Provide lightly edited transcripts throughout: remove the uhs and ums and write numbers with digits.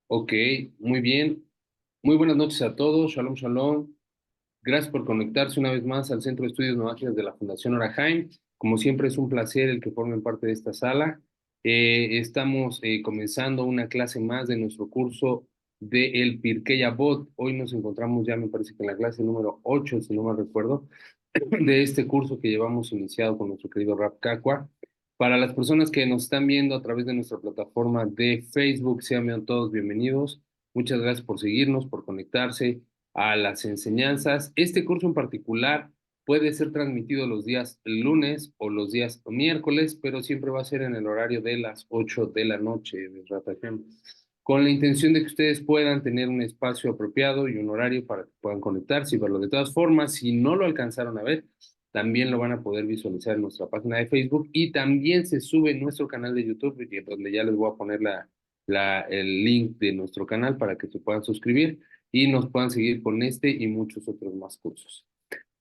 Ok, muy bien. Muy buenas noches a todos. Shalom, shalom. Gracias por conectarse una vez más al Centro de Estudios Novágidas de la Fundación Orahaim. Como siempre, es un placer el que formen parte de esta sala. Estamos comenzando una clase más de nuestro curso de el Pirkei Avot. Hoy nos encontramos ya, me parece que en la clase número 8, si no mal recuerdo, de este curso que llevamos iniciado con nuestro querido Rab Kakwa. Para las personas que nos están viendo a través de nuestra plataforma de Facebook, sean todos bienvenidos. Muchas gracias por seguirnos, por conectarse a las enseñanzas. Este curso en particular puede ser transmitido los días lunes o los días miércoles, pero siempre va a ser en el horario de las 8 de la noche, de Ratajem, con la intención de que ustedes puedan tener un espacio apropiado y un horario para que puedan conectarse y verlo. De todas formas, si no lo alcanzaron a ver, también lo van a poder visualizar en nuestra página de Facebook y también se sube en nuestro canal de YouTube, donde ya les voy a poner el link de nuestro canal para que se puedan suscribir y nos puedan seguir con este y muchos otros más cursos.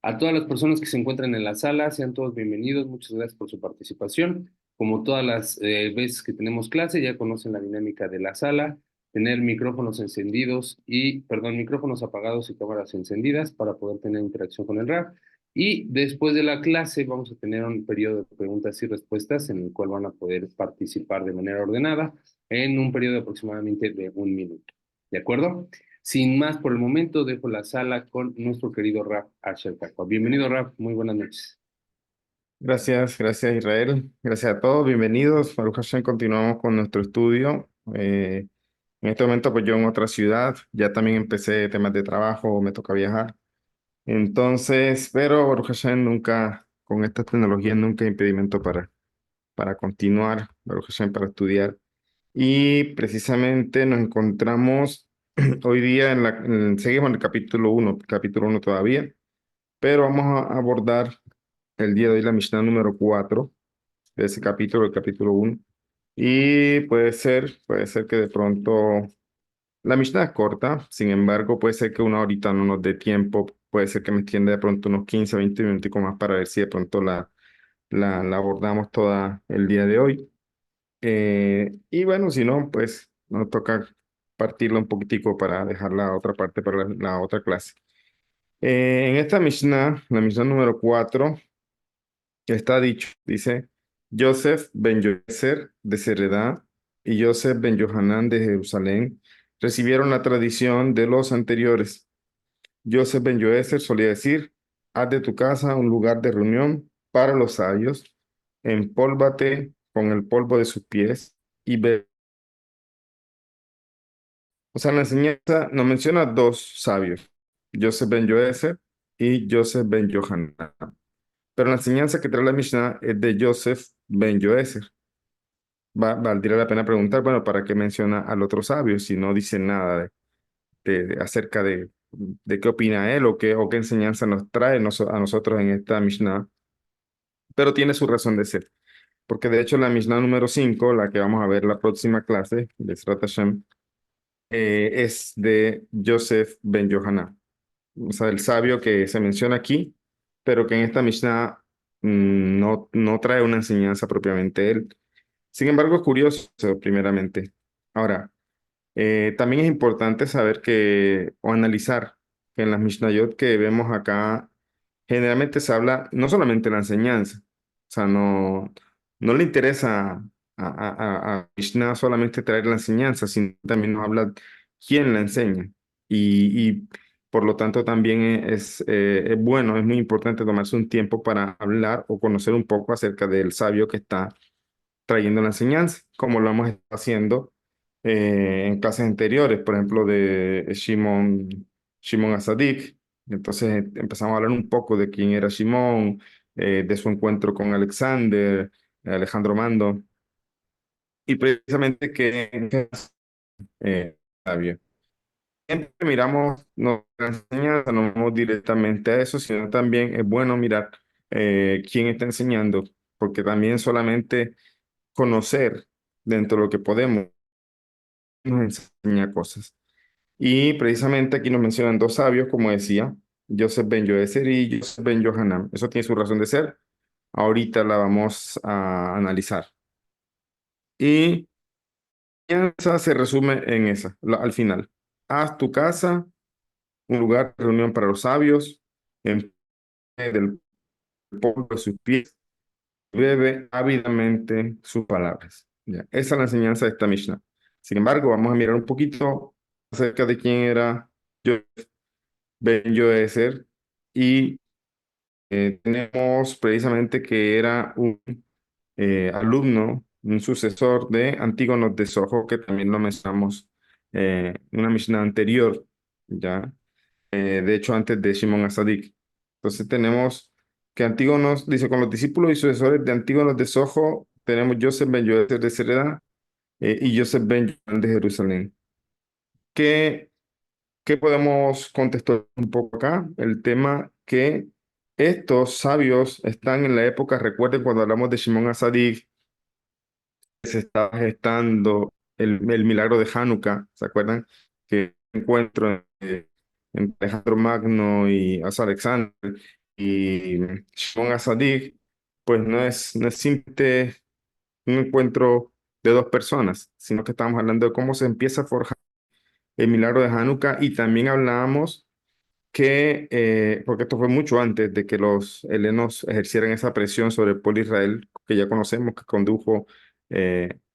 A todas las personas que se encuentran en la sala, sean todos bienvenidos. Muchas gracias por su participación. Como todas las veces que tenemos clase, ya conocen la dinámica de la sala, tener micrófonos encendidos micrófonos apagados y cámaras encendidas para poder tener interacción con el RAP. Y después de la clase vamos a tener un periodo de preguntas y respuestas en el cual van a poder participar de manera ordenada en un periodo de aproximadamente de 1 minuto. ¿De acuerdo? Sin más por el momento, dejo la sala con nuestro querido Raf Asher Kakwa. Bienvenido, Raf. Muy buenas noches. Gracias Israel, gracias a todos, bienvenidos. Baruch Hashem, continuamos con nuestro estudio. En este momento, pues yo en otra ciudad, ya también empecé temas de trabajo, me toca viajar. Entonces, pero Baruch Hashem nunca, con estas tecnologías, nunca hay impedimento para continuar, Baruch Hashem, para estudiar. Y precisamente nos encontramos hoy día seguimos en el capítulo uno todavía, pero vamos a abordar el día de hoy la Mishnah número 4 de ese capítulo, el capítulo uno. Y puede ser que de pronto la Mishnah es corta, sin embargo, puede ser que una horita no nos dé tiempo, puede ser que me extienda de pronto unos 15 20 minutos más para ver si de pronto la abordamos toda el día de hoy. Y bueno, si no, pues nos toca partirla un poquitico para dejar la otra parte para la otra clase. En esta Mishnah, la Mishnah número 4 está dicho, dice, Joseph ben Yoezer de Seredá y Joseph ben Johanán de Jerusalén recibieron la tradición de los anteriores. Joseph ben Yoezer solía decir, haz de tu casa un lugar de reunión para los sabios, empólvate con el polvo de sus pies y ve. O sea, en la enseñanza nos menciona dos sabios, Joseph ben Yoezer y Joseph ben Johanán. Pero la enseñanza que trae la Mishnah es de Joseph ben Yoezer. Valdría la pena preguntar, bueno, ¿para qué menciona al otro sabio si no dice nada acerca de qué opina él o qué enseñanza nos trae a nosotros en esta Mishnah? Pero tiene su razón de ser, porque de hecho la Mishnah número 5, la que vamos a ver la próxima clase, de Srat Hashem, es de Joseph ben Yohanan, o sea, el sabio que se menciona aquí, pero que en esta Mishnah no trae una enseñanza propiamente él. Sin embargo, es curioso, primeramente. Ahora, también es importante saber o analizar que en las Mishnayot que vemos acá, generalmente se habla no solamente de la enseñanza, o sea, no le interesa a Mishnah solamente traer la enseñanza, sino también nos habla quién la enseña. Y por lo tanto también es bueno, es muy importante tomarse un tiempo para hablar o conocer un poco acerca del sabio que está trayendo la enseñanza, como lo hemos estado haciendo en clases anteriores, por ejemplo, de Shimon Asadik. Entonces empezamos a hablar un poco de quién era Shimon, de su encuentro con Alexander, Alejandro Mando, y precisamente que sabio. Siempre miramos no, la enseñanza, no vamos directamente a eso, sino también es bueno mirar quién está enseñando, porque también solamente conocer dentro de lo que podemos nos enseña cosas. Y precisamente aquí nos mencionan dos sabios, como decía, Joseph ben Yoezer y Joseph ben Johanan. Eso tiene su razón de ser. Ahorita la vamos a analizar. Y enseñanza se resume en esa, al final. Haz tu casa un lugar de reunión para los sabios, en pie del polvo de sus pies, bebe ávidamente sus palabras. Ya, esa es la enseñanza de esta Mishnah. Sin embargo, vamos a mirar un poquito acerca de quién era Joseph ben Yoezer y tenemos precisamente que era un alumno, un sucesor de Antígono de Sojo, que también lo mencionamos en una Mishnah anterior, ¿ya? De hecho antes de Shimon Asadik. Entonces tenemos que Antígonos, dice, con los discípulos y sucesores de Antígonos de Sojo, tenemos Joseph ben Yoezer de Sereda y Joseph ben Yohanan de Jerusalén. ¿Qué, qué podemos contestar un poco acá? El tema que estos sabios están en la época, recuerden cuando hablamos de Shimon Asadik, se estaba gestando el milagro de Hanukkah, ¿se acuerdan? Que encuentro entre Alejandro Magno y Asa Alexander y Shimon Asadig, pues no es simplemente un encuentro de dos personas, sino que estamos hablando de cómo se empieza a forjar el milagro de Hanukkah y también hablábamos porque esto fue mucho antes de que los helenos ejercieran esa presión sobre el pueblo de Israel, que ya conocemos, que condujo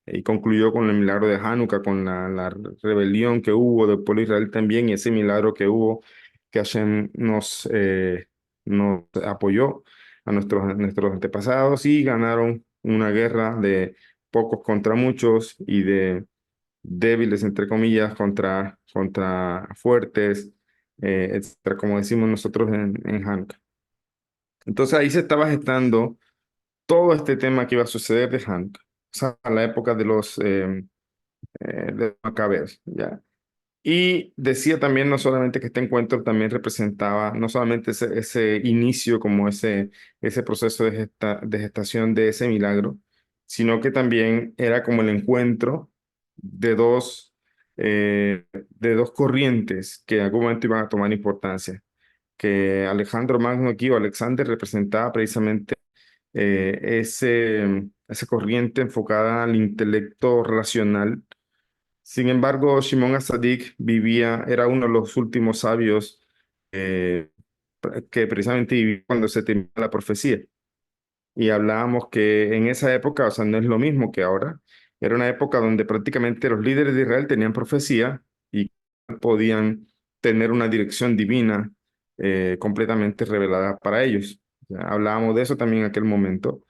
y concluyó con el milagro de Hanukkah, con la rebelión que hubo del pueblo de Israel también, y ese milagro que hubo, que Hashem nos apoyó a nuestros antepasados y ganaron una guerra de pocos contra muchos y de débiles, entre comillas, contra fuertes, etcétera, como decimos nosotros en Hanukkah. Entonces ahí se estaba gestando todo este tema que iba a suceder de Hanukkah, o sea, a la época de los Macabeos, ¿ya? Y decía también no solamente que este encuentro también representaba no solamente ese inicio, como ese proceso de gestación de ese milagro, sino que también era como el encuentro de de dos corrientes que en algún momento iban a tomar importancia. Que Alejandro Magno aquí o Alexander representaba precisamente esa corriente enfocada al intelecto racional. Sin embargo, Shimon Asadik era uno de los últimos sabios eh, que precisamente vivió cuando se terminó la profecía. Y hablábamos que en esa época, o sea, no es lo mismo que ahora, era una época donde prácticamente los líderes de Israel tenían profecía y podían tener una dirección divina completamente revelada para ellos. Ya hablábamos de eso también en aquel momento.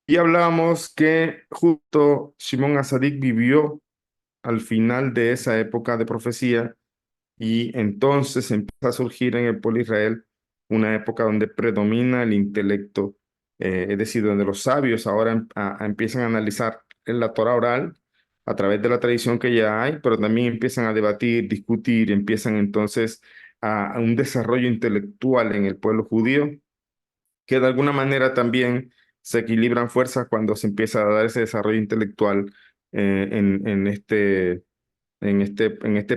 Y hablábamos que justo Shimon Asadik vivió al final de esa época de profecía y entonces empieza a surgir en el pueblo de Israel una época donde predomina el intelecto, es decir, donde los sabios ahora empiezan a analizar en la Torah oral a través de la tradición que ya hay, pero también empiezan a debatir, discutir, empiezan entonces a un desarrollo intelectual en el pueblo judío, que de alguna manera también se equilibran fuerzas cuando se empieza a dar ese desarrollo intelectual en este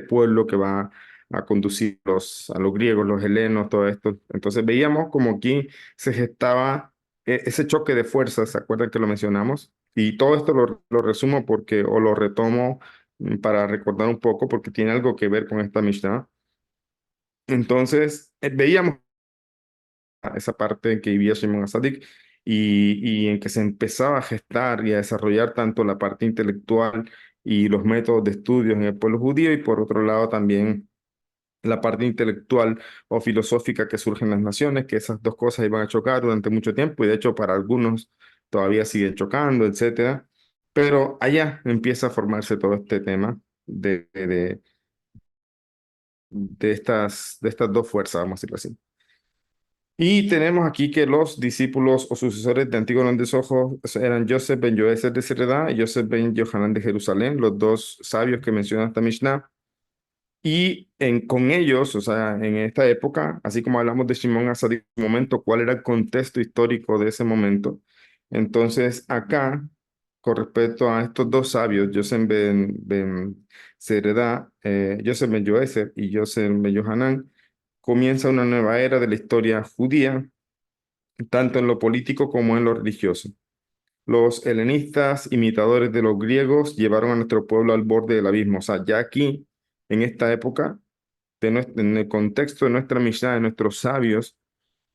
pueblo que va a conducir a los griegos, los helenos, todo esto. Entonces veíamos como aquí se gestaba ese choque de fuerzas, ¿se acuerdan que lo mencionamos? Y todo esto lo resumo o lo retomo para recordar un poco, porque tiene algo que ver con esta Mishnah. Entonces veíamos esa parte en que vivía Shimon Asadik y en que se empezaba a gestar y a desarrollar tanto la parte intelectual y los métodos de estudios en el pueblo judío y por otro lado también la parte intelectual o filosófica que surge en las naciones, que esas dos cosas iban a chocar durante mucho tiempo y de hecho para algunos todavía siguen chocando, etcétera. Pero allá empieza a formarse todo este tema de estas dos fuerzas, vamos a decirlo así. Y tenemos aquí que los discípulos o sucesores de Antígono de Sojo eran Joseph ben Yoezer de Sereda y Joseph ben Johanan de Jerusalén, los dos sabios que menciona esta Mishnah. Y con ellos, o sea, en esta época, así como hablamos de Shimon Asadik en un momento, cuál era el contexto histórico de ese momento. Entonces, acá, con respecto a estos dos sabios, ben Sereda, Joseph ben Yoezer y Joseph ben Johanan, comienza una nueva era de la historia judía, tanto en lo político como en lo religioso. los helenistas, imitadores de los griegos, llevaron a nuestro pueblo al borde del abismo. O sea, ya aquí, en esta época, en el contexto de nuestra Mishnah, de nuestros sabios,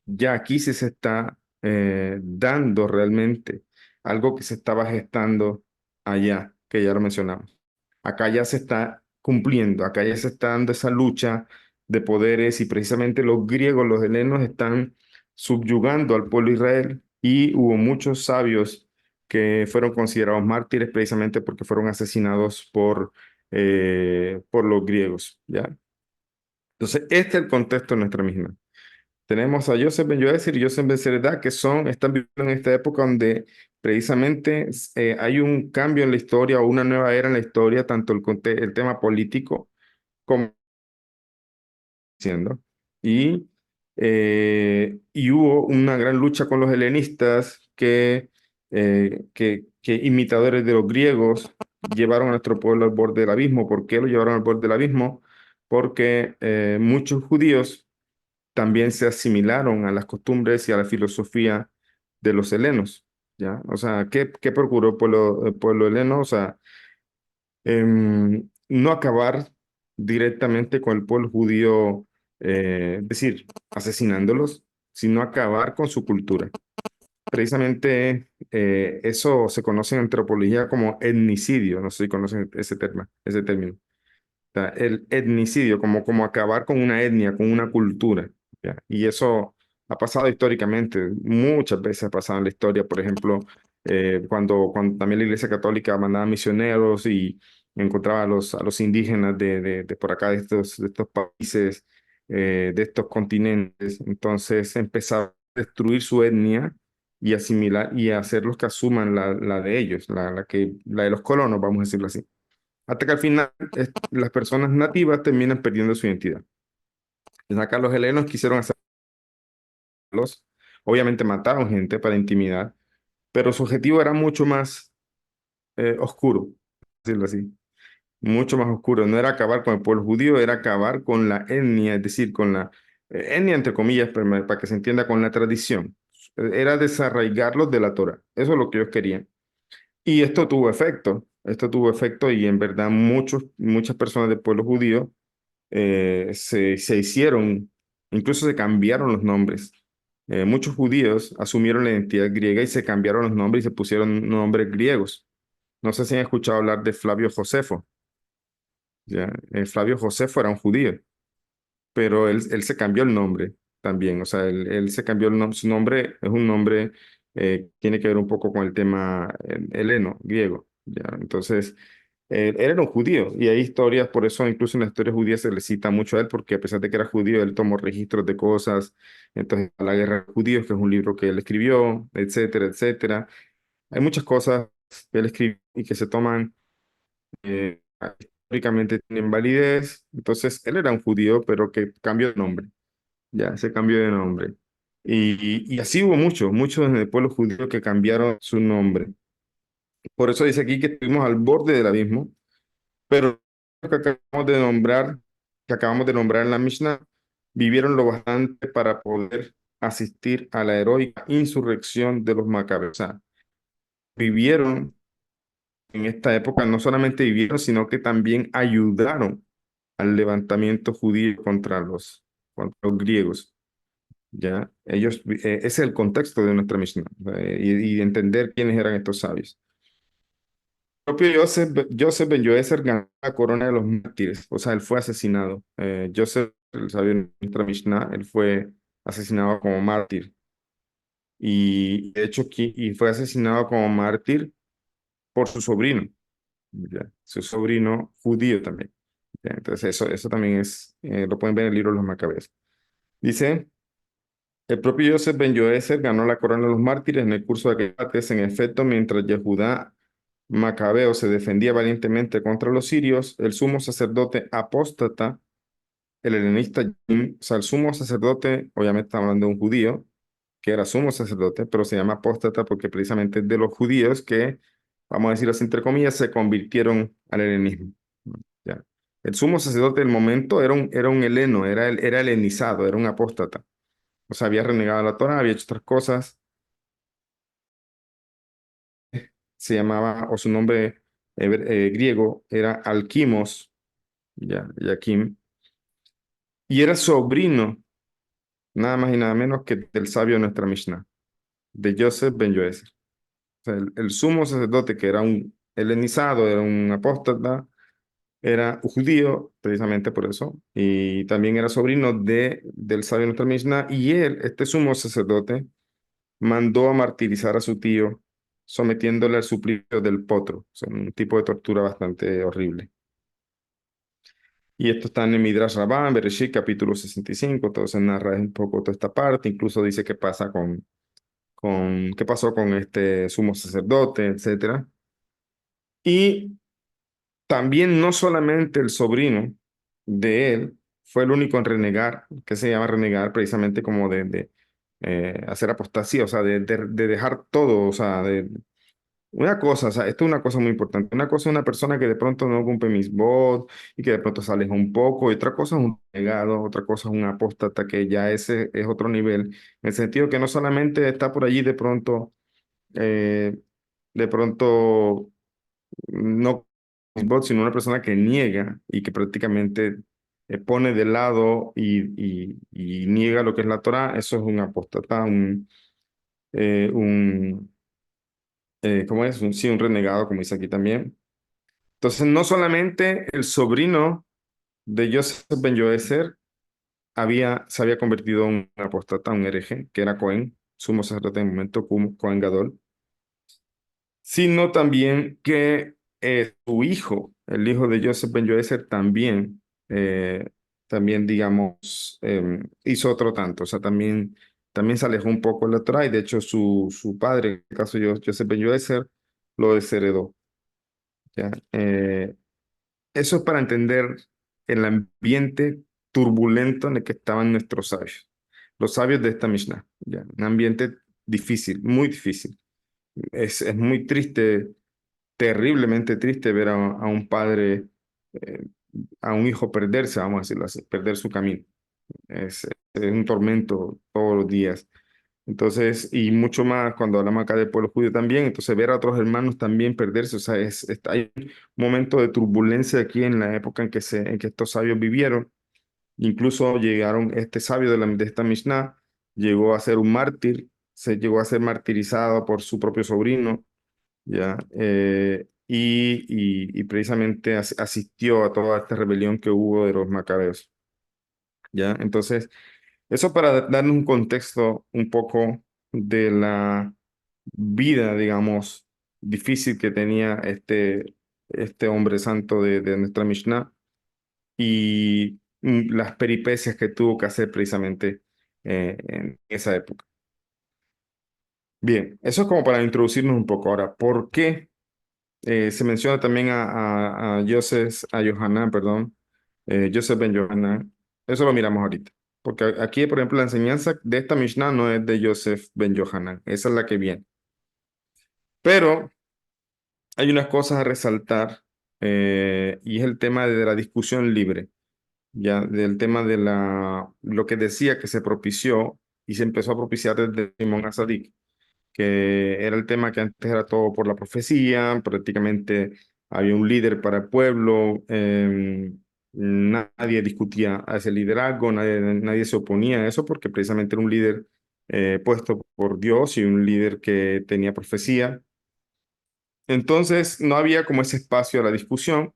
ya aquí sí se está dando realmente algo que se estaba gestando allá, que ya lo mencionamos. Acá ya se está cumpliendo, acá ya se está dando esa lucha de poderes y precisamente los griegos, los helenos están subyugando al pueblo de Israel y hubo muchos sabios que fueron considerados mártires precisamente porque fueron asesinados por los griegos, ¿ya? Entonces, este es el contexto de nuestra misma. Tenemos a Joseph Ben Yoézer y Joseph Ben Zeredah, están viviendo en esta época donde precisamente hay un cambio en la historia o una nueva era en la historia, tanto el tema político como siendo. Y, y hubo una gran lucha con los helenistas que imitadores de los griegos llevaron a nuestro pueblo al borde del abismo. ¿Por qué lo llevaron al borde del abismo? Porque muchos judíos también se asimilaron a las costumbres y a la filosofía de los helenos, ¿ya? O sea, ¿qué procuró el pueblo heleno? O sea, no acabar directamente con el pueblo judío, es decir, asesinándolos, sino acabar con su cultura. Precisamente eso se conoce en antropología como etnicidio, no sé si conocen ese término sea, el etnicidio, como acabar con una etnia, con una cultura, ¿ya? Y eso ha pasado históricamente, muchas veces ha pasado en la historia, por ejemplo, cuando también la Iglesia Católica mandaba misioneros y encontraba a los indígenas de por acá, de estos países, de estos continentes, entonces empezaba a destruir su etnia y asimilar y hacerlos que asuman la de ellos, la de los colonos, vamos a decirlo así. Hasta que al final las personas nativas terminan perdiendo su identidad. Entonces acá los helenos quisieron hacerlos, obviamente mataron gente para intimidar, pero su objetivo era mucho más oscuro, decirlo así, mucho más oscuro. No era acabar con el pueblo judío, era acabar con la etnia, es decir, con la etnia entre comillas, para que se entienda con la tradición. Era desarraigarlos de la Torah. Eso es lo que ellos querían. Y esto tuvo efecto y en verdad muchas personas del pueblo judío se hicieron, incluso se cambiaron los nombres. Muchos judíos asumieron la identidad griega y se cambiaron los nombres y se pusieron nombres griegos. No sé si han escuchado hablar de Flavio Josefo. ¿Ya? Flavio Josefo era un judío, pero él se cambió el nombre también. O sea, él se cambió el nombre. Su nombre es un nombre tiene que ver un poco con el tema heleno, griego. ¿Ya? Entonces, él era un judío y hay historias, por eso incluso en la historia judía se le cita mucho a él, porque a pesar de que era judío, él tomó registros de cosas. Entonces, La Guerra de los Judíos, que es un libro que él escribió, etcétera, etcétera. Hay muchas cosas que él escribió y que se toman eh, históricamente tienen validez. Entonces, él era un judío, pero que cambió de nombre. Ya, se cambió de nombre. Y así hubo muchos en el pueblo judío que cambiaron su nombre. Por eso dice aquí que estuvimos al borde del abismo, pero que que acabamos de nombrar en la Mishnah, vivieron lo bastante para poder asistir a la heroica insurrección de los macabeos. O sea, vivieron en esta época, no solamente vivieron, sino que también ayudaron al levantamiento judío contra los griegos. ¿Ya? Ese es el contexto de nuestra Mishnah, y entender quiénes eran estos sabios. El propio Joseph Ben Yoézer ganó la corona de los mártires, o sea, él fue asesinado. Joseph, el sabio de nuestra Mishnah, él fue asesinado como mártir. Y de hecho, y fue asesinado como mártir por su sobrino, ¿ya? Su sobrino judío también. ¿Ya? Entonces, eso también lo pueden ver en el libro de los Macabeos. Dice. El propio Joseph Ben Yoézer ganó la corona de los mártires en el curso de combates. En efecto, mientras Yehudá Macabeo se defendía valientemente contra los sirios, el sumo sacerdote apóstata, el helenista, o sea, el sumo sacerdote, obviamente está hablando de un judío, que era sumo sacerdote, pero se llama apóstata porque precisamente es de los judíos que, vamos a decirlo así, entre comillas, se convirtieron al helenismo. ¿Ya? El sumo sacerdote del momento era un heleno, era helenizado, era un apóstata. O sea, había renegado la Torah, había hecho otras cosas. se llamaba, o su nombre griego era Alquimos, ya, Yaquim, y era sobrino, nada más y nada menos que del sabio de nuestra Mishnah, de Yosef ben Yoezer. O sea, el sumo sacerdote, que era un helenizado, era un apóstata, era un judío, precisamente por eso, y también era sobrino del sabio de nuestra Mishnah, y él, este sumo sacerdote, mandó a martirizar a su tío, sometiéndole al suplicio del potro, o sea, un tipo de tortura bastante horrible. Y esto está en el Midrash Rabbah, en Bereshit, capítulo 65, todo se narra un poco toda esta parte, incluso dice qué pasa qué pasó con este sumo sacerdote, etcétera. Y también no solamente el sobrino de él fue el único en renegar, que se llama renegar precisamente como de hacer apostasía, o sea, de dejar todo, o sea, una cosa, o sea, esto es una cosa muy importante. Una cosa es una persona que de pronto no cumple mis votos y que de pronto se aleja un poco, y otra cosa es un negado, otra cosa es un apóstata, que ya ese es otro nivel, en el sentido que no solamente está por allí eh, de pronto no bot, sino una persona que niega y que prácticamente pone de lado y niega lo que es la Torá. Eso es un apóstata, un ¿cómo es? Sí, un renegado, como dice aquí también. Entonces, no solamente el sobrino de Joseph ben Yoezer se había convertido en un apóstata, un hereje, que era Cohen, sumo sacerdote en el momento, Cohen Gadol, sino también que su hijo, el hijo de Joseph ben Yoezer, eh, también digamos, hizo otro tanto, o sea, también se alejó un poco de la Torah, y de hecho su padre, en el caso de Joseph ben Yoezer, lo desheredó. ¿Ya? Eso es para entender el ambiente turbulento en el que estaban nuestros sabios, los sabios de esta Mishnah. ¿Ya? Un ambiente difícil, muy difícil. Es muy triste, terriblemente triste ver a un padre, eh, a un hijo perderse, vamos a decirlo así, perder su camino. Es un tormento todos los días. Entonces, y mucho más cuando hablamos acá del pueblo judío también, entonces ver a otros hermanos también perderse, o sea, hay un momento de turbulencia aquí en la época en que estos sabios vivieron. Incluso llegaron, este sabio de esta Mishnah llegó a ser un mártir, se llegó a ser martirizado por su propio sobrino, ¿ya? Y precisamente asistió a toda esta rebelión que hubo de los macabeos, ¿ya? Entonces, eso para darnos un contexto un poco de la vida, digamos, difícil que tenía este hombre santo de nuestra Mishnah, y las peripecias que tuvo que hacer precisamente en esa época. Bien, eso es como para introducirnos un poco. Ahora, ¿por qué se menciona también a Joseph, a Yohanan, perdón, Joseph ben Yohanan? Eso lo miramos ahorita. Porque aquí, por ejemplo, la enseñanza de esta Mishnah no es de Joseph ben Yohanan, esa es la que viene. Pero hay unas cosas a resaltar, y es el tema de la discusión libre, ya del tema de lo que decía que se propició y se empezó a propiciar desde Simón Asadik, que era el tema que antes era todo por la profecía, prácticamente había un líder para el pueblo, nadie discutía a ese liderazgo, nadie se oponía a eso, porque precisamente era un líder puesto por Dios y un líder que tenía profecía. Entonces no había como ese espacio a la discusión,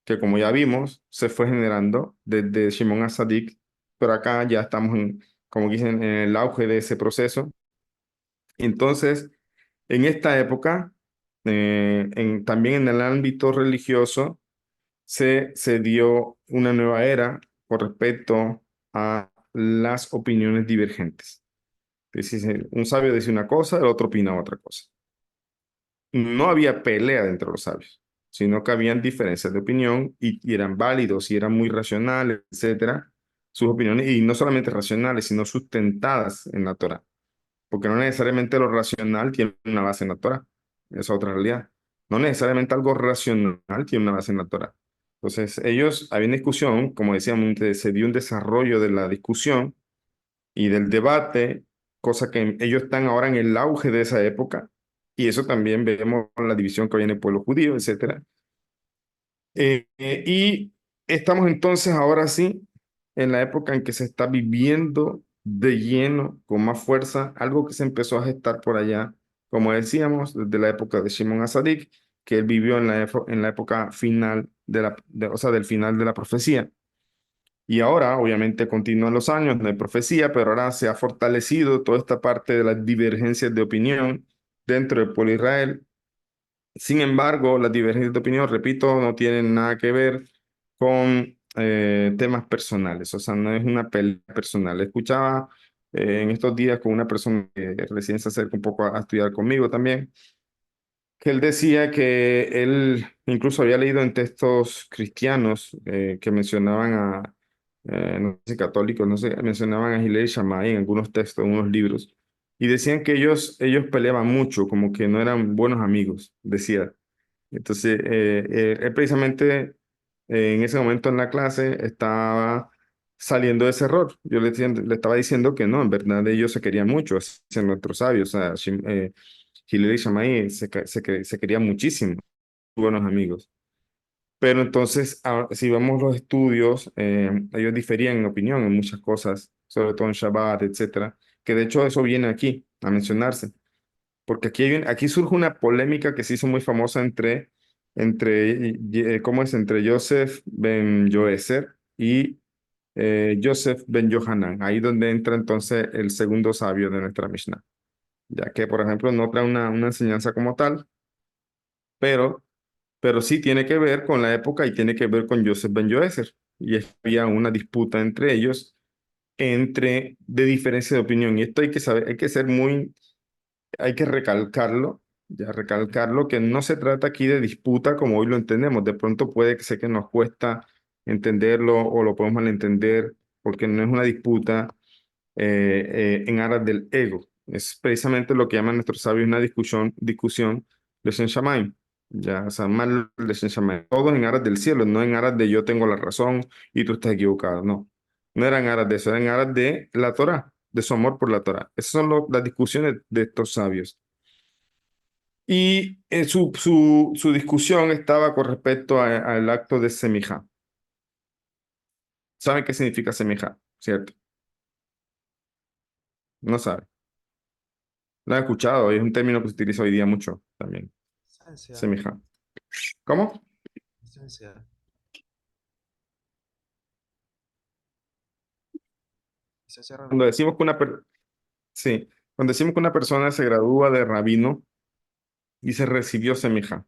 que como ya vimos, se fue generando desde Shimon HaTzadik, pero acá ya estamos como dicen, en el auge de ese proceso. Entonces, en esta época, también en el ámbito religioso, se dio una nueva era con respecto a las opiniones divergentes. Es decir, un sabio dice una cosa, el otro opina otra cosa. No había pelea entre los sabios, sino que habían diferencias de opinión, y eran válidos y eran muy racionales, etcétera, sus opiniones, y no solamente racionales, sino sustentadas en la Torah, porque no necesariamente lo racional tiene una base en la Torah, esa es otra realidad. No necesariamente algo racional tiene una base en la Torah. Entonces, ellos, había una discusión, como decíamos, se dio un desarrollo de la discusión y del debate, cosa que ellos están ahora en el auge de esa época, Y eso también vemos la división que hay en el pueblo judío, etcétera. Y estamos entonces ahora sí en la época en que se está viviendo de lleno, con más fuerza, algo que se empezó a gestar por allá, como decíamos, desde la época de Shimon HaTzadik, que él vivió en la época final o sea, del final de la profecía. Y ahora, obviamente, continúan los años, no hay profecía, pero ahora se ha fortalecido toda esta parte de las divergencias de opinión dentro del pueblo de Israel. Sin embargo, las divergencias de opinión, repito, no tienen nada que ver con temas personales, o sea, no es una pelea personal. Escuchaba en estos días con una persona que recién se acerca un poco a estudiar conmigo también, que él decía que él incluso había leído en textos cristianos que mencionaban no sé si católicos, no sé, mencionaban a Hillel y Shammai en algunos textos, en unos libros, y decían que ellos peleaban mucho, como que no eran buenos amigos, decía. Entonces, él precisamente en ese momento en la clase estaba saliendo de ese error. Yo le estaba diciendo que no, en verdad ellos se querían mucho, son nuestros sabios, o sea, Hillel y Shammai se querían muchísimo, buenos amigos. Pero entonces, si vemos los estudios, ellos diferían en opinión en muchas cosas, sobre todo en Shabbat, etcétera, que de hecho eso viene aquí a mencionarse. Porque aquí surge una polémica que se hizo muy famosa ¿cómo es? Entre Joseph ben Yoeser y Joseph ben Yohanan. Ahí donde entra entonces el segundo sabio de nuestra Mishnah. Ya que, por ejemplo, no trae una enseñanza como tal, pero, pero sí tiene que ver con la época y tiene que ver con Joseph ben Yoeser. Y había una disputa entre ellos, de diferencia de opinión. Y esto hay que saber, hay que recalcarlo, que no se trata aquí de disputa como hoy lo entendemos. De pronto puede que sé que nos cuesta entenderlo o lo podemos malentender porque no es una disputa en aras del ego. Es precisamente lo que llaman nuestros sabios una discusión Leshen Shamayim. Ya, o sea, mal Leshen Shamayim. Todos en aras del cielo, no en aras de yo tengo la razón y tú estás equivocado. No, no eran aras de eso, eran aras de la Torah, de su amor por la Torah. Esas son las discusiones de estos sabios. Y su discusión estaba con respecto al acto de semijá. ¿Saben qué significa semijá? ¿Cierto? No saben. Lo han escuchado, es un término que se utiliza hoy día mucho también. Esencia, Semijá. ¿Cómo? esencia, esencia Cuando rabínica. decimos que sí, cuando decimos que una persona se gradúa de rabino y se recibió semijá,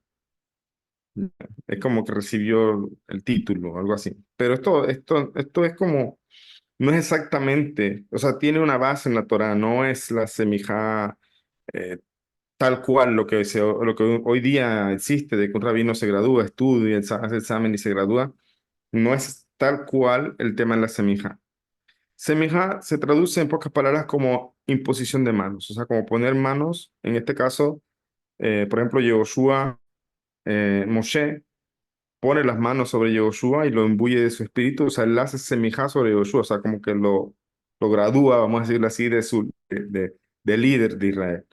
es como que recibió el título, algo así. Pero esto es como, no es exactamente, o sea, tiene una base en la Torah, no es la semijá eh, tal cual lo que hoy día existe, de que un rabino se gradúa, estudia, hace examen y se gradúa, no es tal cual el tema en la semija. Semija se traduce en pocas palabras como imposición de manos, o sea, como poner manos, en este caso, por ejemplo, Yehoshua, Moshe, pone las manos sobre Yehoshua y lo imbuye de su espíritu, o sea, él hace semija sobre Yehoshua, o sea, como que lo gradúa, vamos a decirlo así, de líder de Israel.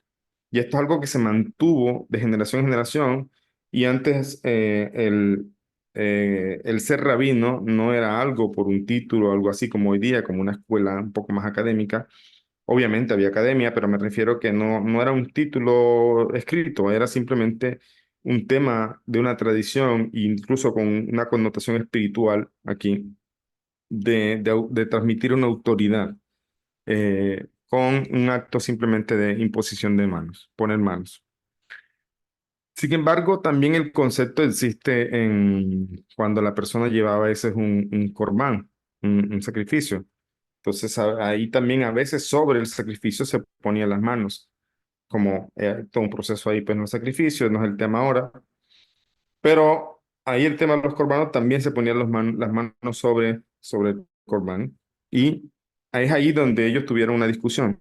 Y esto es algo que se mantuvo de generación en generación. Y antes el ser rabino no era algo por un título o algo así como hoy día, como una escuela un poco más académica. Obviamente había academia, pero me refiero que no era un título escrito, era simplemente un tema de una tradición, incluso con una connotación espiritual aquí, de transmitir una autoridad con un acto simplemente de imposición de manos, poner manos. Sin embargo, también el concepto existe en cuando la persona llevaba ese es un corbán, un sacrificio. Entonces ahí también a veces sobre el sacrificio se ponían las manos, como todo un proceso ahí, pues no es sacrificio, no es el tema ahora, pero ahí el tema de los corbanos también se ponían las manos sobre el corbán y ahí es ahí donde ellos tuvieron una discusión,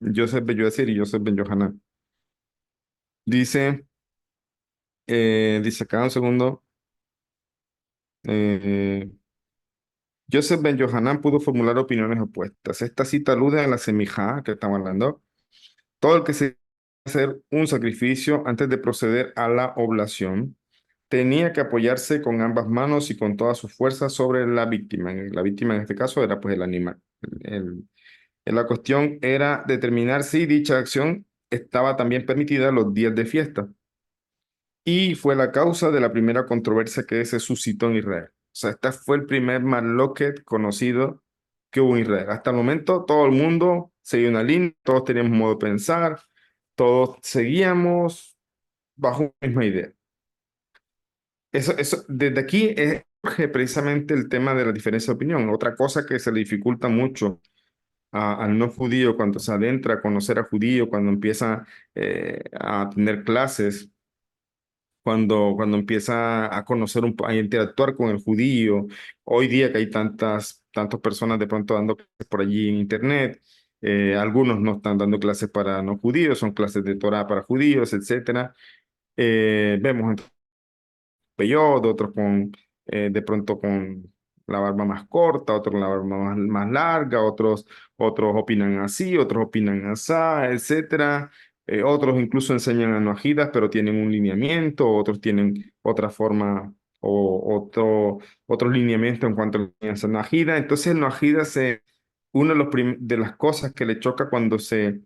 Joseph ben Yoesir y Joseph ben Yohanan. Dice, dice acá un segundo. Eh, Joseph Ben Yohanan pudo formular opiniones opuestas. Esta cita alude a la semijá que estamos hablando. Todo el que se hacer un sacrificio antes de proceder a la oblación, tenía que apoyarse con ambas manos y con toda su fuerza sobre la víctima. La víctima en este caso era pues el animal. La cuestión era determinar si dicha acción estaba también permitida los días de fiesta. Y fue la causa de la primera controversia que se suscitó en Israel. O sea, este fue el primer marloquet conocido que hubo en Israel. Hasta el momento todo el mundo seguía una línea, todos teníamos un modo de pensar, todos seguíamos bajo una misma idea. Desde aquí surge precisamente el tema de la diferencia de opinión. Otra cosa que se le dificulta mucho al no judío cuando se adentra a conocer a judío, cuando empieza a tener clases, cuando empieza a conocer a interactuar con el judío. Hoy día que hay tantas personas de pronto dando clases por allí en internet, algunos no están dando clases para no judíos, son clases de Torah para judíos, etcétera. Vemos Peyot, otros de pronto con la barba más corta, otros con la barba más larga, otros opinan así, otros opinan así, etcétera. Otros incluso enseñan anoajidas, pero tienen un lineamiento, otros tienen otra forma o otro lineamiento en cuanto a la enseñanza noajida. Entonces el noajida una de las cosas que le choca cuando se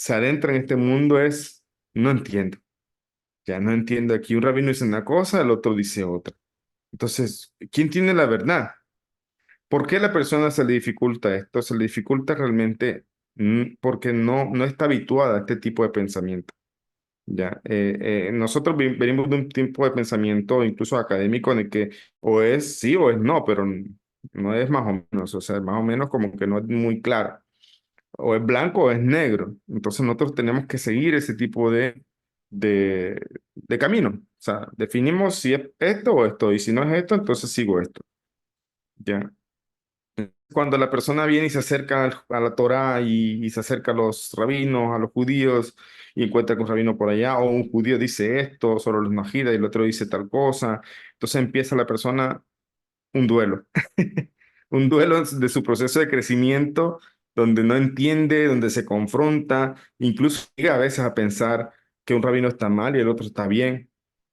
adentra en este mundo es, no entiendo. Ya no entiendo, aquí un rabino dice una cosa, el otro dice otra. Entonces, ¿quién tiene la verdad? ¿Por qué a la persona se le dificulta esto? Se le dificulta realmente porque no está habituada a este tipo de pensamiento. Ya, nosotros venimos de un tipo de pensamiento incluso académico en el que o es sí o es no, pero no es más o menos, o sea, más o menos como que no es muy claro. O es blanco o es negro. Entonces nosotros tenemos que seguir ese tipo de, de camino. O sea, definimos si es esto o esto, y si no es esto, entonces sigo esto. ¿Ya? Cuando la persona viene y se acerca a la Torá y se acerca a los rabinos, a los judíos, y encuentra con un rabino por allá, o un judío dice esto sobre los najidas y el otro dice tal cosa, entonces empieza la persona un duelo. Un duelo de su proceso de crecimiento, donde no entiende, donde se confronta, incluso llega a veces a pensar que un rabino está mal y el otro está bien.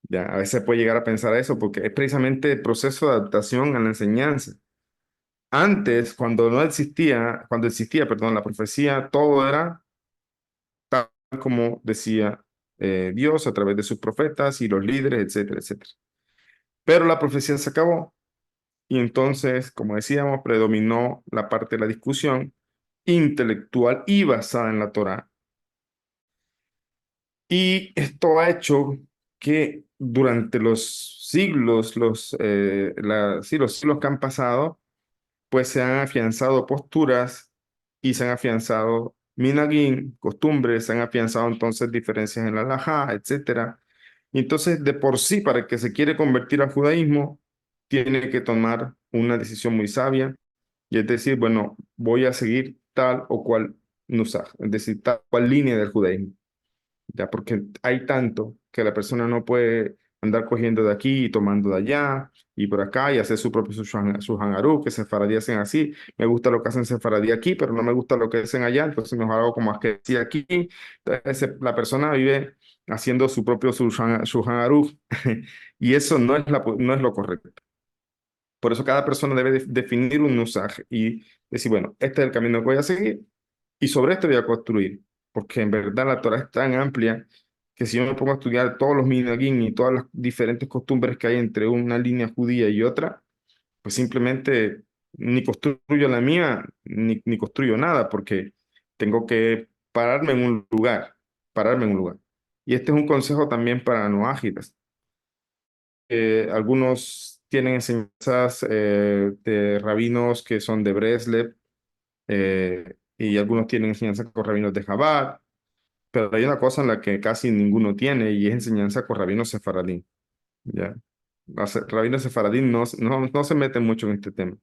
Ya, a veces puede llegar a pensar eso porque es precisamente el proceso de adaptación a la enseñanza. Antes, cuando existía, perdón, la profecía, todo era tal como decía Dios a través de sus profetas y los líderes, etcétera, etcétera. Pero la profecía se acabó. Y entonces, como decíamos, predominó la parte de la discusión intelectual y basada en la Torá. Y esto ha hecho que durante los siglos, sí, los siglos que han pasado, pues se han afianzado posturas y se han afianzado minagín, costumbres, se han afianzado entonces diferencias en la halajá, etcétera. Y entonces, de por sí, para el que se quiere convertir al judaísmo, tiene que tomar una decisión muy sabia, y es decir, bueno, voy a seguir tal o cual nusaj, es decir, tal cual línea del judaísmo, ya porque hay tanto que la persona no puede andar cogiendo de aquí y tomando de allá y por acá y hacer su propio Shulchan Aruch, que sefaradí hacen así. Me gusta lo que hacen sefaradí aquí, pero no me gusta lo que hacen allá, entonces mejor hago como es que sí aquí. Entonces la persona vive haciendo su propio Shulchan Aruch y eso no es lo correcto. Por eso cada persona debe definir un nusaj y decir, bueno, este es el camino que voy a seguir y sobre este voy a construir, porque en verdad la Torah es tan amplia que si yo me pongo a estudiar todos los minhagim y todas las diferentes costumbres que hay entre una línea judía y otra, pues simplemente ni construyo la mía, ni construyo nada, porque tengo que pararme en un lugar. Y este es un consejo también para no ágiles. Algunos tienen enseñanzas de rabinos que son de Breslev, y algunos tienen enseñanza con rabinos de Chabad, pero hay una cosa en la que casi ninguno tiene y es enseñanza con rabinos sefaradín. ¿Ya? Los rabinos sefaradín no se meten mucho en este tema.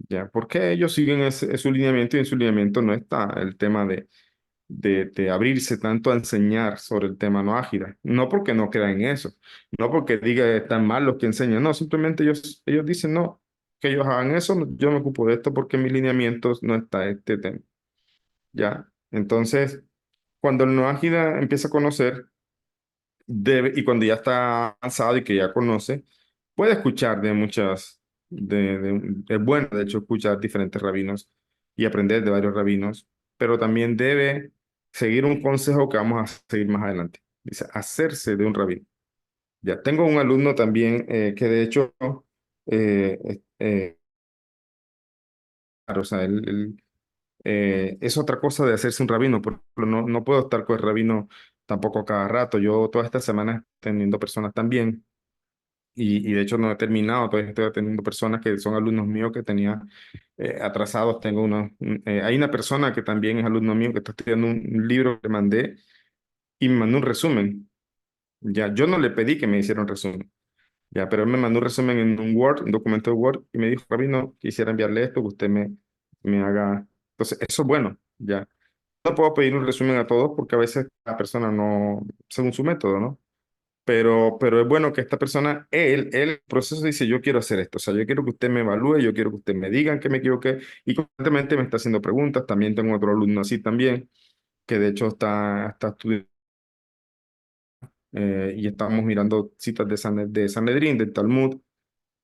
¿Ya? Porque ellos siguen su lineamiento y en su lineamiento no está el tema de abrirse tanto a enseñar sobre el tema no ágil. No porque no crean en eso, no porque diga que están mal los que enseñan, no, simplemente ellos dicen no, que ellos hagan eso, yo me ocupo de esto porque en mis lineamientos no está este tema. ¿Ya? Entonces, cuando el noágida empieza a conocer, y cuando ya está avanzado y que ya conoce, puede escuchar de muchas, es bueno de hecho escuchar diferentes rabinos y aprender de varios rabinos, pero también debe seguir un consejo que vamos a seguir más adelante. Dice, hacerse de un rabino. Ya tengo un alumno también que de hecho, claro, o sea, es otra cosa de hacerse un rabino, por ejemplo, no puedo estar con el rabino tampoco a cada rato. Yo todas estas semanas teniendo personas también, y de hecho no he terminado, todavía estoy atendiendo personas que son alumnos míos que tenía atrasados. Hay una persona que también es alumno mío que está estudiando un libro que le mandé y me mandó un resumen. Ya, yo no le pedí que me hiciera un resumen. Ya, pero él me mandó un resumen en un Word, un documento de Word, y me dijo, Rabino, quisiera enviarle esto, que usted me haga. Entonces, eso es bueno, ya. No puedo pedir un resumen a todos porque a veces la persona no, según su método, ¿no? Pero es bueno que esta persona, el proceso dice, yo quiero hacer esto, o sea, yo quiero que usted me evalúe, yo quiero que usted me digan que me equivoqué, y constantemente me está haciendo preguntas. También tengo otro alumno así también, que de hecho está estudiando, y estamos mirando citas de Sanedrín, del Talmud,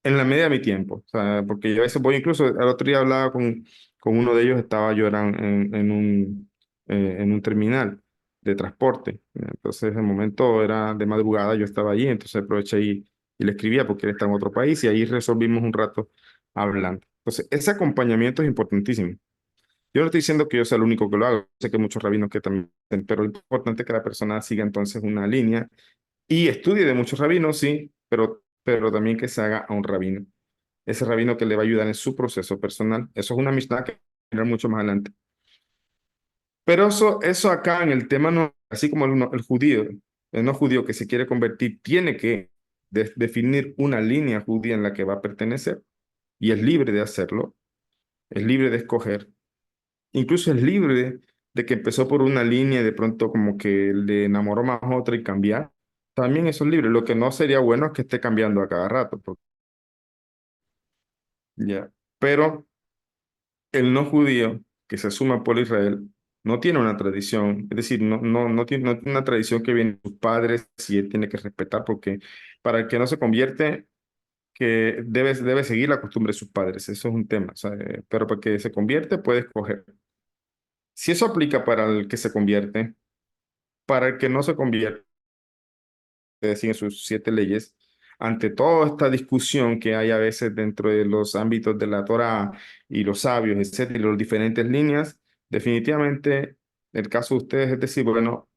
en la medida de mi tiempo. O sea, porque yo a veces voy, incluso el otro día hablaba con uno de ellos, estaba yo era en un terminal de transporte. Entonces, el momento era de madrugada, yo estaba allí, entonces aproveché y le escribía porque él está en otro país y ahí resolvimos un rato hablando. Entonces, ese acompañamiento es importantísimo. Yo no estoy diciendo que yo sea el único que lo haga, sé que hay muchos rabinos que también, pero es importante que la persona siga entonces una línea y estudie de muchos rabinos, sí, pero también que se haga a un rabino. Ese rabino que le va a ayudar en su proceso personal. Eso es una Mishnah que va a mucho más adelante. Pero eso acá en el tema, no, así como el judío, el no judío que se quiere convertir, tiene que definir una línea judía en la que va a pertenecer y es libre de hacerlo, es libre de escoger, incluso es libre de que empezó por una línea y de pronto como que le enamoró más otra y cambiar. También eso es libre. Lo que no sería bueno es que esté cambiando a cada rato. Ya. Pero el no judío que se suma por Israel no tiene una tradición, es decir, no tiene una tradición que viene de sus padres y él tiene que respetar, porque para el que no se convierte, que debe seguir la costumbre de sus padres, eso es un tema, o sea, pero para que se convierte puede escoger. Si eso aplica para el que se convierte, para el que no se convierte, siguen sus 7 leyes, ante toda esta discusión que hay a veces dentro de los ámbitos de la Torá y los sabios, etcétera, y las diferentes líneas, definitivamente el caso de ustedes es decir, bueno,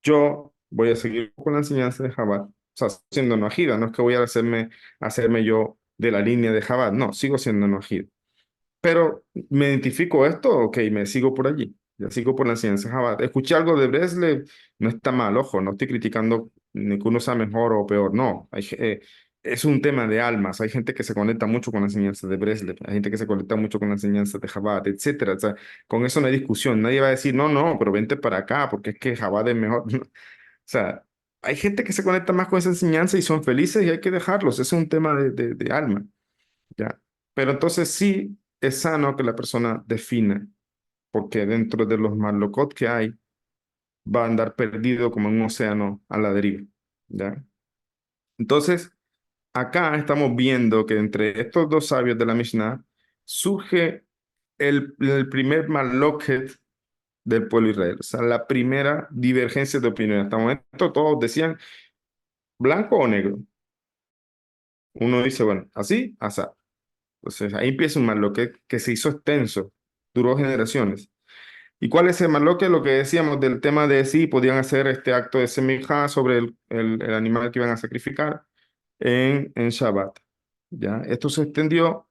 yo voy a seguir con la enseñanza de Chabad, o sea, siendo noajida, no es que voy a hacerme yo de la línea de Chabad, no, sigo siendo noajida. Pero me identifico esto, ok, me sigo por allí, ya sigo por la enseñanza Chabad. Escuché algo de Breslev, no está mal, ojo, no estoy criticando ni que uno sea mejor o peor, no. Es un tema de almas, hay gente que se conecta mucho con la enseñanza de Breslev, hay gente que se conecta mucho con la enseñanza de Chabad, etcétera. O sea, con eso no hay discusión, nadie va a decir, no, no, pero vente para acá, porque es que Chabad es mejor. O sea, hay gente que se conecta más con esa enseñanza y son felices y hay que dejarlos, es un tema de alma. ¿Ya? Pero entonces sí es sano que la persona defina, porque dentro de los malocot que hay, va a andar perdido como en un océano a la deriva, ¿ya? Entonces, acá estamos viendo que entre estos dos sabios de la Mishnah surge el primer maloket del pueblo de Israel, o sea, la primera divergencia de opinión. Hasta el momento todos decían blanco o negro. Uno dice, bueno, así, asá. Entonces ahí empieza un marloque que se hizo extenso, duró generaciones. ¿Y cuál es el marloque? Lo que decíamos del tema de si podían hacer este acto de semijá sobre el animal que iban a sacrificar en Shabbat. ¿Ya? Esto se extendió,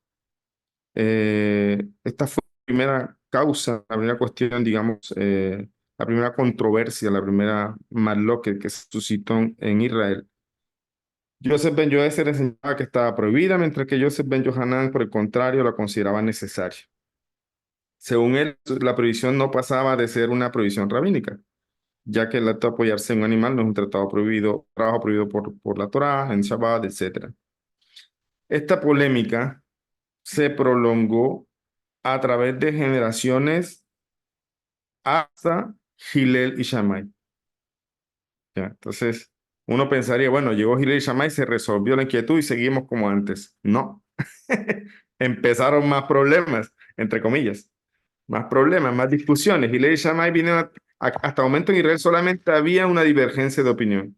esta fue la primera causa, la primera cuestión, digamos, la primera controversia, la primera marloque que se suscitó en Israel. Joseph Ben Yoézer enseñaba que estaba prohibida, mientras que Joseph Ben Johanan, por el contrario, la consideraba necesaria. Según él, la prohibición no pasaba de ser una prohibición rabínica, ya que el acto de apoyarse en un animal no es un tratado prohibido, trabajo prohibido por la Torá, en Shabbat, etc. Esta polémica se prolongó a través de generaciones hasta Hillel y Shammai. Ya, entonces, uno pensaría, bueno, llegó Hillel y Shammai, se resolvió la inquietud y seguimos como antes. No. Empezaron más problemas, entre comillas. Más problemas, más discusiones. Hillel y Shammai vinieron hasta el momento en Israel solamente había una divergencia de opinión.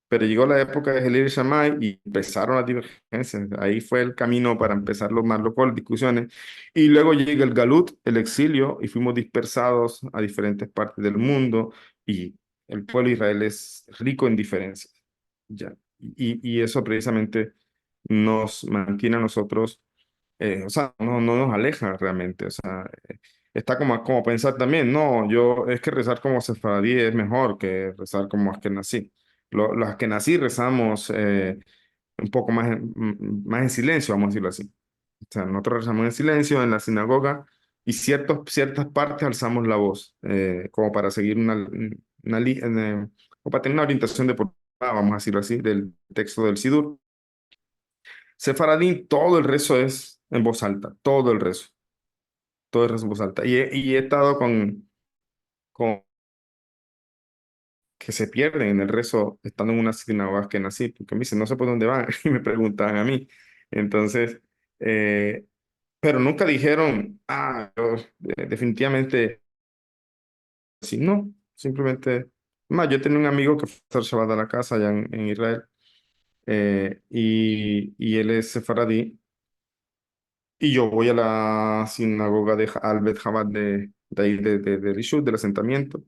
Pero llegó la época de Hillel y Shammai y empezaron las divergencias. Ahí fue el camino para empezar los marlocos, las discusiones. Y luego llega el Galut, el exilio, y fuimos dispersados a diferentes partes del mundo. Y el pueblo de Israel es rico en diferencias. Ya. Y eso precisamente nos mantiene a nosotros, o sea, no nos aleja realmente. O sea, está como pensar también, no, es que rezar como sefaradí es mejor que rezar como askenazí. Los askenazí rezamos un poco más en silencio, vamos a decirlo así. O sea, nosotros rezamos en silencio en la sinagoga y ciertas partes alzamos la voz, como para seguir o para tener una orientación de portada, vamos a decirlo así, del texto del Sidur. Sefaradí, todo el rezo es en voz alta, todo el rezo en voz alta. Y he estado con que se pierden en el rezo estando en una sinagoga que nací, porque me dicen, no sé por dónde van, y me preguntaban a mí. Entonces, eh, pero nunca dijeron, definitivamente, sí, no, simplemente, más, yo tenía un amigo que fue a hacer Shabbat a la casa allá en Israel, y él es sefaradí, y yo voy a la sinagoga de Al-Bet Chabad de ahí, de Rishut, del asentamiento.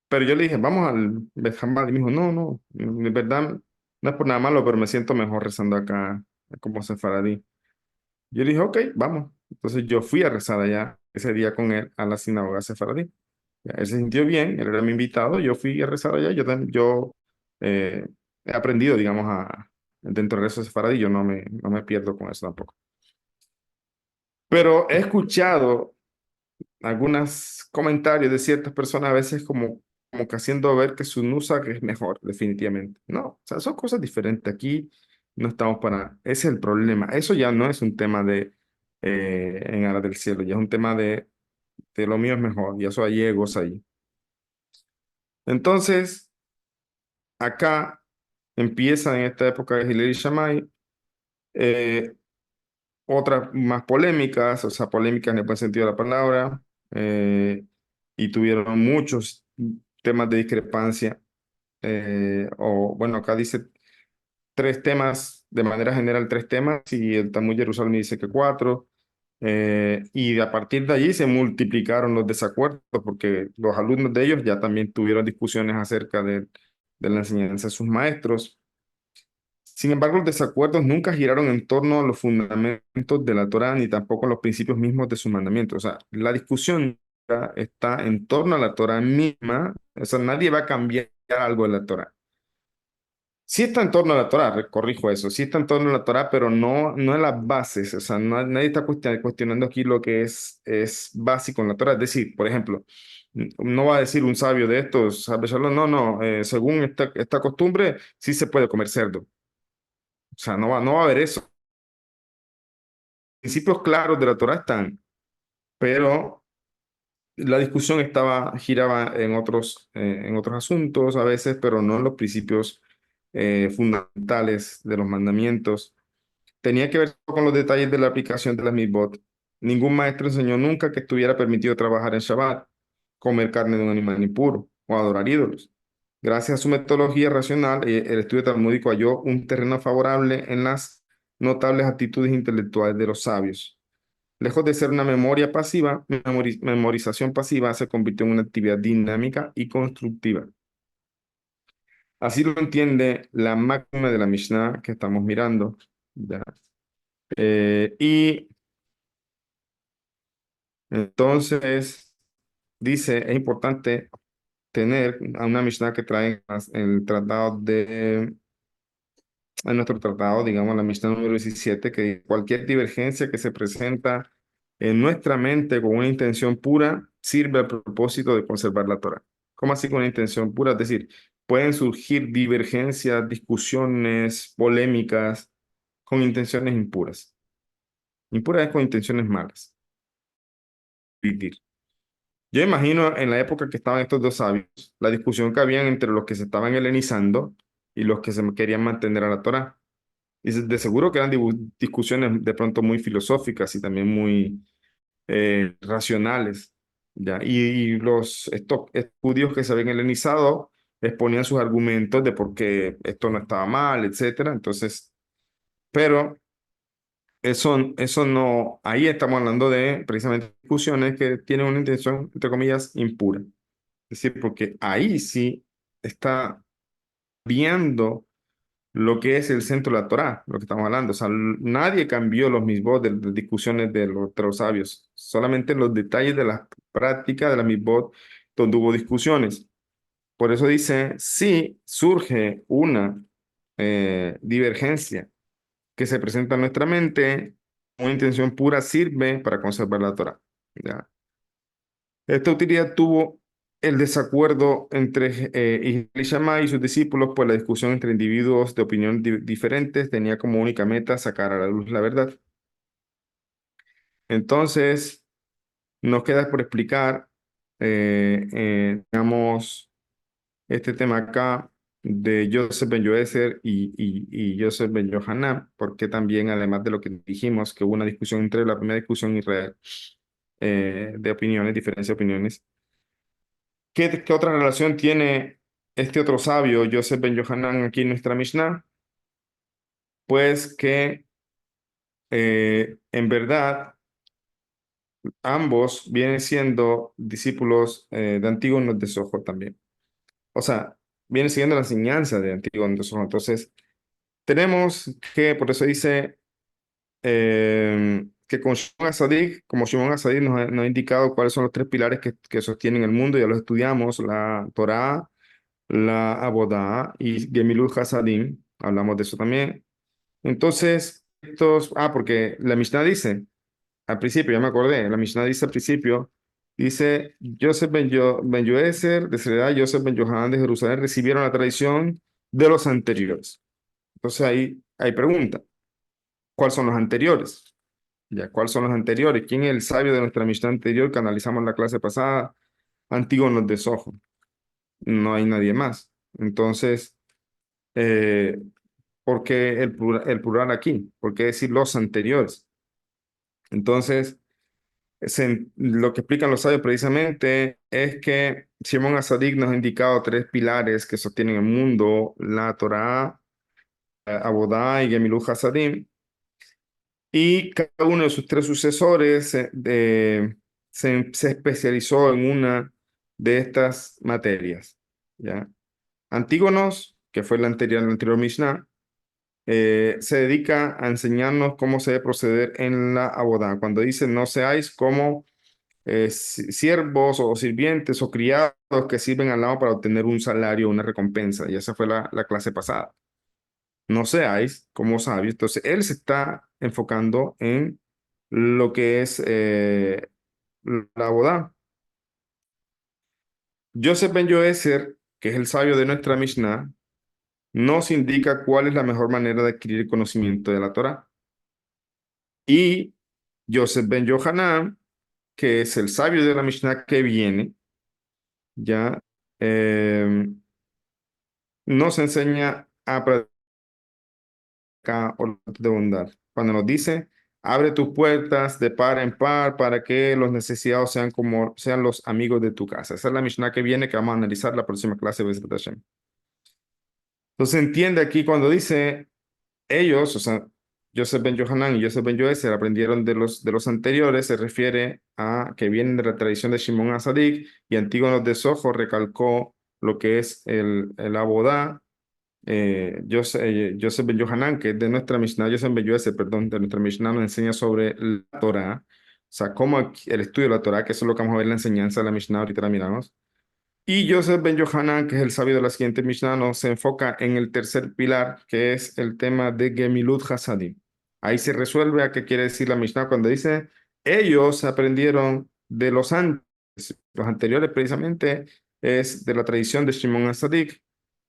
Pero yo le dije, vamos al Bet Hamad. Y me dijo, no, no, de verdad, no es por nada malo, pero me siento mejor rezando acá como sefaradí. Yo le dije, ok, vamos. Entonces yo fui a rezar allá ese día con él a la sinagoga sefaradí. Ya, él se sintió bien, él era mi invitado, yo fui a rezar allá. Yo eh, he aprendido, digamos, dentro de eso sefaradí, yo no me pierdo con eso tampoco. Pero he escuchado algunos comentarios de ciertas personas a veces como que haciendo ver que su Nusa que es mejor, definitivamente. No, o sea, son cosas diferentes. Aquí no estamos para... Ese es el problema. Eso ya no es un tema de en aras del cielo, ya es un tema de lo mío es mejor, y eso hay egos ahí. Entonces, acá empieza en esta época de Hillel y Shammai, eh, otras más polémicas, o sea, polémicas en el buen sentido de la palabra, y tuvieron muchos temas de discrepancia, o bueno, acá dice tres temas, de manera general tres temas, y el Talmud Jerusalén dice que cuatro, y a partir de allí se multiplicaron los desacuerdos, porque los alumnos de ellos ya también tuvieron discusiones acerca de la enseñanza de sus maestros. Sin embargo, los desacuerdos nunca giraron en torno a los fundamentos de la Torá ni tampoco a los principios mismos de sus mandamientos. O sea, la discusión está en torno a la Torá misma. O sea, nadie va a cambiar algo de la Torá. Sí está en torno a la Torá, corrijo eso, sí está en torno a la Torá, pero no en las bases. O sea, nadie está cuestionando aquí lo que es básico en la Torá. Es decir, por ejemplo, no va a decir un sabio de estos, sabe Shalom, no, según esta costumbre, sí se puede comer cerdo. O sea, no va a haber eso. Principios claros de la Torah están, pero la discusión giraba en otros asuntos a veces, pero no en los principios fundamentales de los mandamientos. Tenía que ver con los detalles de la aplicación de las mitzvot. Ningún maestro enseñó nunca que estuviera permitido trabajar en Shabbat, comer carne de un animal impuro o adorar ídolos. Gracias a su metodología racional, el estudio talmúdico halló un terreno favorable en las notables actitudes intelectuales de los sabios. Lejos de ser una memoria pasiva, memorización pasiva se convirtió en una actividad dinámica y constructiva. Así lo entiende la máxima de la Mishnah que estamos mirando. ¿Ya? Y entonces dice, es importante tener a una Mishnah que trae en nuestro tratado, digamos, la Mishnah número 17, que dice, cualquier divergencia que se presenta en nuestra mente con una intención pura sirve al propósito de conservar la Torah. ¿Cómo así con una intención pura? Es decir, pueden surgir divergencias, discusiones, polémicas con intenciones impuras. Impuras es con intenciones malas. Dividir. Yo imagino en la época que estaban estos dos sabios, la discusión que había entre los que se estaban helenizando y los que se querían mantener a la Torá. Y de seguro que eran discusiones de pronto muy filosóficas y también muy racionales, ¿ya? Y estos judíos que se habían helenizado exponían sus argumentos de por qué esto no estaba mal, etcétera. Entonces, pero eso no, ahí estamos hablando de precisamente discusiones que tienen una intención, entre comillas, impura. Es decir, porque ahí sí está viendo lo que es el centro de la Torá, lo que estamos hablando. O sea, nadie cambió los misbot de discusiones de los sabios, solamente los detalles de la práctica de la misbot donde hubo discusiones. Por eso dice, si surge una divergencia que se presenta en nuestra mente, una intención pura sirve para conservar la Torá. ¿Ya? Esta utilidad tuvo el desacuerdo entre Israel Shammai y sus discípulos, pues la discusión entre individuos de opinión diferentes tenía como única meta sacar a la luz la verdad. Entonces, nos queda por explicar, digamos, este tema acá de Joseph ben Yoezer y Joseph ben Yohanan, porque también, además de lo que dijimos, que hubo una discusión entre la primera discusión Israel de opiniones, diferencia de opiniones. ¿Qué otra relación tiene este otro sabio, Joseph ben Yohanan, aquí en nuestra Mishnah? Pues que en verdad ambos vienen siendo discípulos de Antígono de Sojo también. O sea, vienen siguiendo la enseñanza de Antígono de Sojo. Entonces, tenemos que, por eso dice que con Shimon HaTzadik, como Shimon HaTzadik nos ha indicado cuáles son los tres pilares que sostienen el mundo, ya los estudiamos, la Torá, la Abodá y Gemilut Hasadim, hablamos de eso también. Entonces, porque la Mishnah dice, al principio, ya me acordé, la Mishnah dice al principio, dice, Joseph ben Yoezer de Seredá, Joseph ben Yohanan de Jerusalén recibieron la tradición de los anteriores. Entonces ahí hay pregunta, ¿cuáles son los anteriores? Ya, ¿cuáles son los anteriores? ¿Quién es el sabio de nuestra Mishnah anterior que analizamos en la clase pasada? Antígono de Sojo. No hay nadie más. Entonces, eh, ¿por qué el plural aquí? ¿Por qué decir los anteriores? Entonces, lo que explican los sabios precisamente es que Shimon HaTzadik nos ha indicado tres pilares que sostienen el mundo, la Torá, Abodá y Gemilut Hasadim, y cada uno de sus tres sucesores se especializó en una de estas materias, ¿ya? Antígonos, que fue la anterior Mishnah, se dedica a enseñarnos cómo se debe proceder en la abodá. Cuando dice no seáis como siervos o sirvientes o criados que sirven al lado para obtener un salario, una recompensa. Y esa fue la clase pasada. No seáis como sabios. Entonces, él se está enfocando en lo que es la abodá. Joseph ben Yoezer, que es el sabio de nuestra Mishnah, nos indica cuál es la mejor manera de adquirir el conocimiento de la Torá. Y Joseph ben Yohanan, que es el sabio de la Mishnah que viene, ya nos enseña a practicar ordenamientos de bondad. Cuando nos dice, abre tus puertas de par en par para que los necesitados sean los amigos de tu casa. Esa es la Mishnah que viene, que vamos a analizar la próxima clase de Bezrat Hashem. Entonces entiende aquí cuando dice ellos, o sea, Joseph ben Yohanan y Joseph ben Yoezer aprendieron de los anteriores, se refiere a que vienen de la tradición de Shimon HaTzadik, y Antígono de Sojo recalcó lo que es el Abodá. Joseph ben Yohanan, que es de nuestra Mishnah, Joseph ben Yoezer, perdón, de nuestra Mishnah, nos enseña sobre la Torá, o sea, cómo el estudio de la Torá, que eso es lo que vamos a ver en la enseñanza de la Mishnah, ahorita la miramos. Y Joseph ben Yohanan, que es el sabio de la siguiente Mishnah, nos se enfoca en el tercer pilar, que es el tema de Gemilut Hasadim. Ahí se resuelve a qué quiere decir la Mishnah cuando dice, ellos aprendieron de los antes, los anteriores precisamente, es de la tradición de Shimon HaTzadik,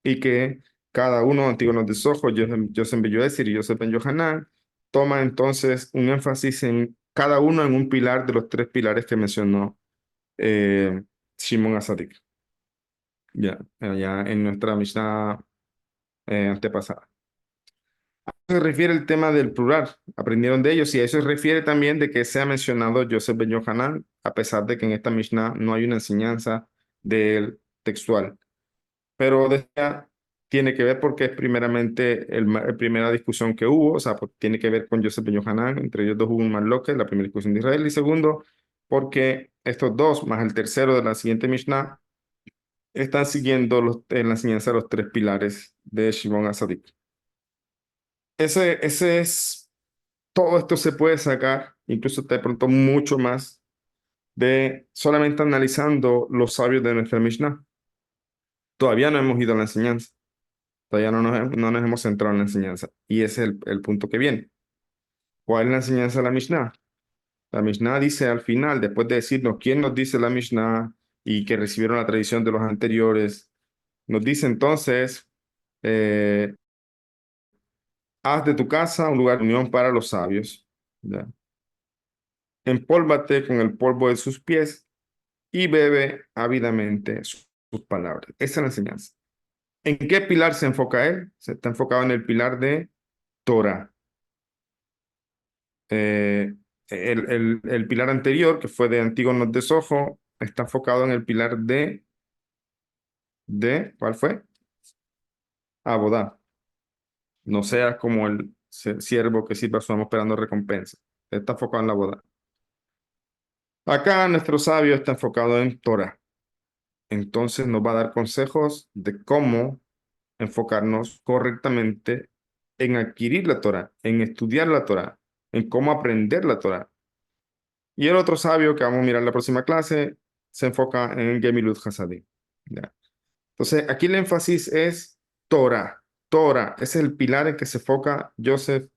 y que cada uno, Antígono de Sojo, Joseph ben Yoezer y Joseph ben Yohanan, toma entonces un énfasis en cada uno en un pilar de los tres pilares que mencionó Shimon Asadik, ya, ya en nuestra Mishnah antepasada. Se refiere el tema del plural, aprendieron de ellos y a eso se refiere también de que se ha mencionado Yosef ben Yohanan, a pesar de que en esta Mishnah no hay una enseñanza del textual. Pero tiene que ver porque es primeramente la primera discusión que hubo, o sea, tiene que ver con Yosef ben Yohanan, entre ellos dos hubo un Marloque, la primera discusión de Israel, y segundo, porque estos dos, más el tercero de la siguiente Mishnah, están siguiendo en la enseñanza de los tres pilares de Shimon Asadik. Ese es, todo esto se puede sacar, incluso de pronto mucho más, de solamente analizando los sabios de nuestra Mishnah. Todavía no hemos ido a la enseñanza, todavía no nos hemos centrado en la enseñanza. Y ese es el punto que viene. ¿Cuál es la enseñanza de la Mishnah? La Mishnah dice al final, después de decirnos quién nos dice la Mishnah y que recibieron la tradición de los anteriores, nos dice entonces, eh, haz de tu casa un lugar de unión para los sabios. ¿Ya? Empólvate con el polvo de sus pies y bebe ávidamente sus palabras. Esa es la enseñanza. ¿En qué pilar se enfoca él? Se está enfocado en el pilar de Torah. El pilar anterior, que fue de Antígono de Sojo, está enfocado en el pilar ¿cuál fue? Abodá. No seas como el siervo que sirva a su amo esperando recompensa. Está enfocado en la boda. Acá nuestro sabio está enfocado en Torah. Entonces nos va a dar consejos de cómo enfocarnos correctamente en adquirir la Torah, en estudiar la Torah, en cómo aprender la Torah. Y el otro sabio que vamos a mirar en la próxima clase se enfoca en Gemilut Hasadim. ¿Ya? Entonces, aquí el énfasis es Torah. Torah, ese es el pilar en que se enfoca Joseph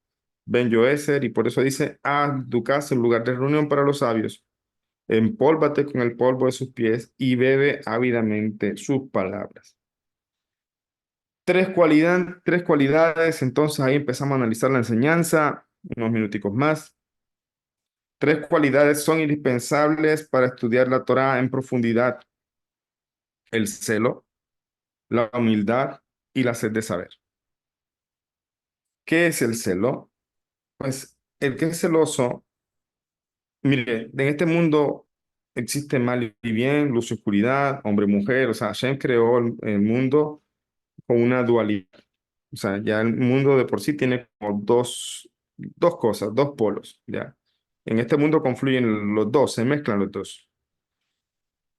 Ben Yoezer y por eso dice, haz tu casa un lugar de reunión para los sabios. Empólvate con el polvo de sus pies y bebe ávidamente sus palabras. Tres cualidades, entonces ahí empezamos a analizar la enseñanza, unos minuticos más. Tres cualidades son indispensables para estudiar la Torah en profundidad: el celo, la humildad y la sed de saber. ¿Qué es el celo? Pues el que es celoso, mire, en este mundo existe mal y bien, luz y oscuridad, hombre y mujer, o sea, Hashem creó el mundo con una dualidad. O sea, ya el mundo de por sí tiene como dos cosas, dos polos, ¿ya? En este mundo confluyen los dos, se mezclan los dos.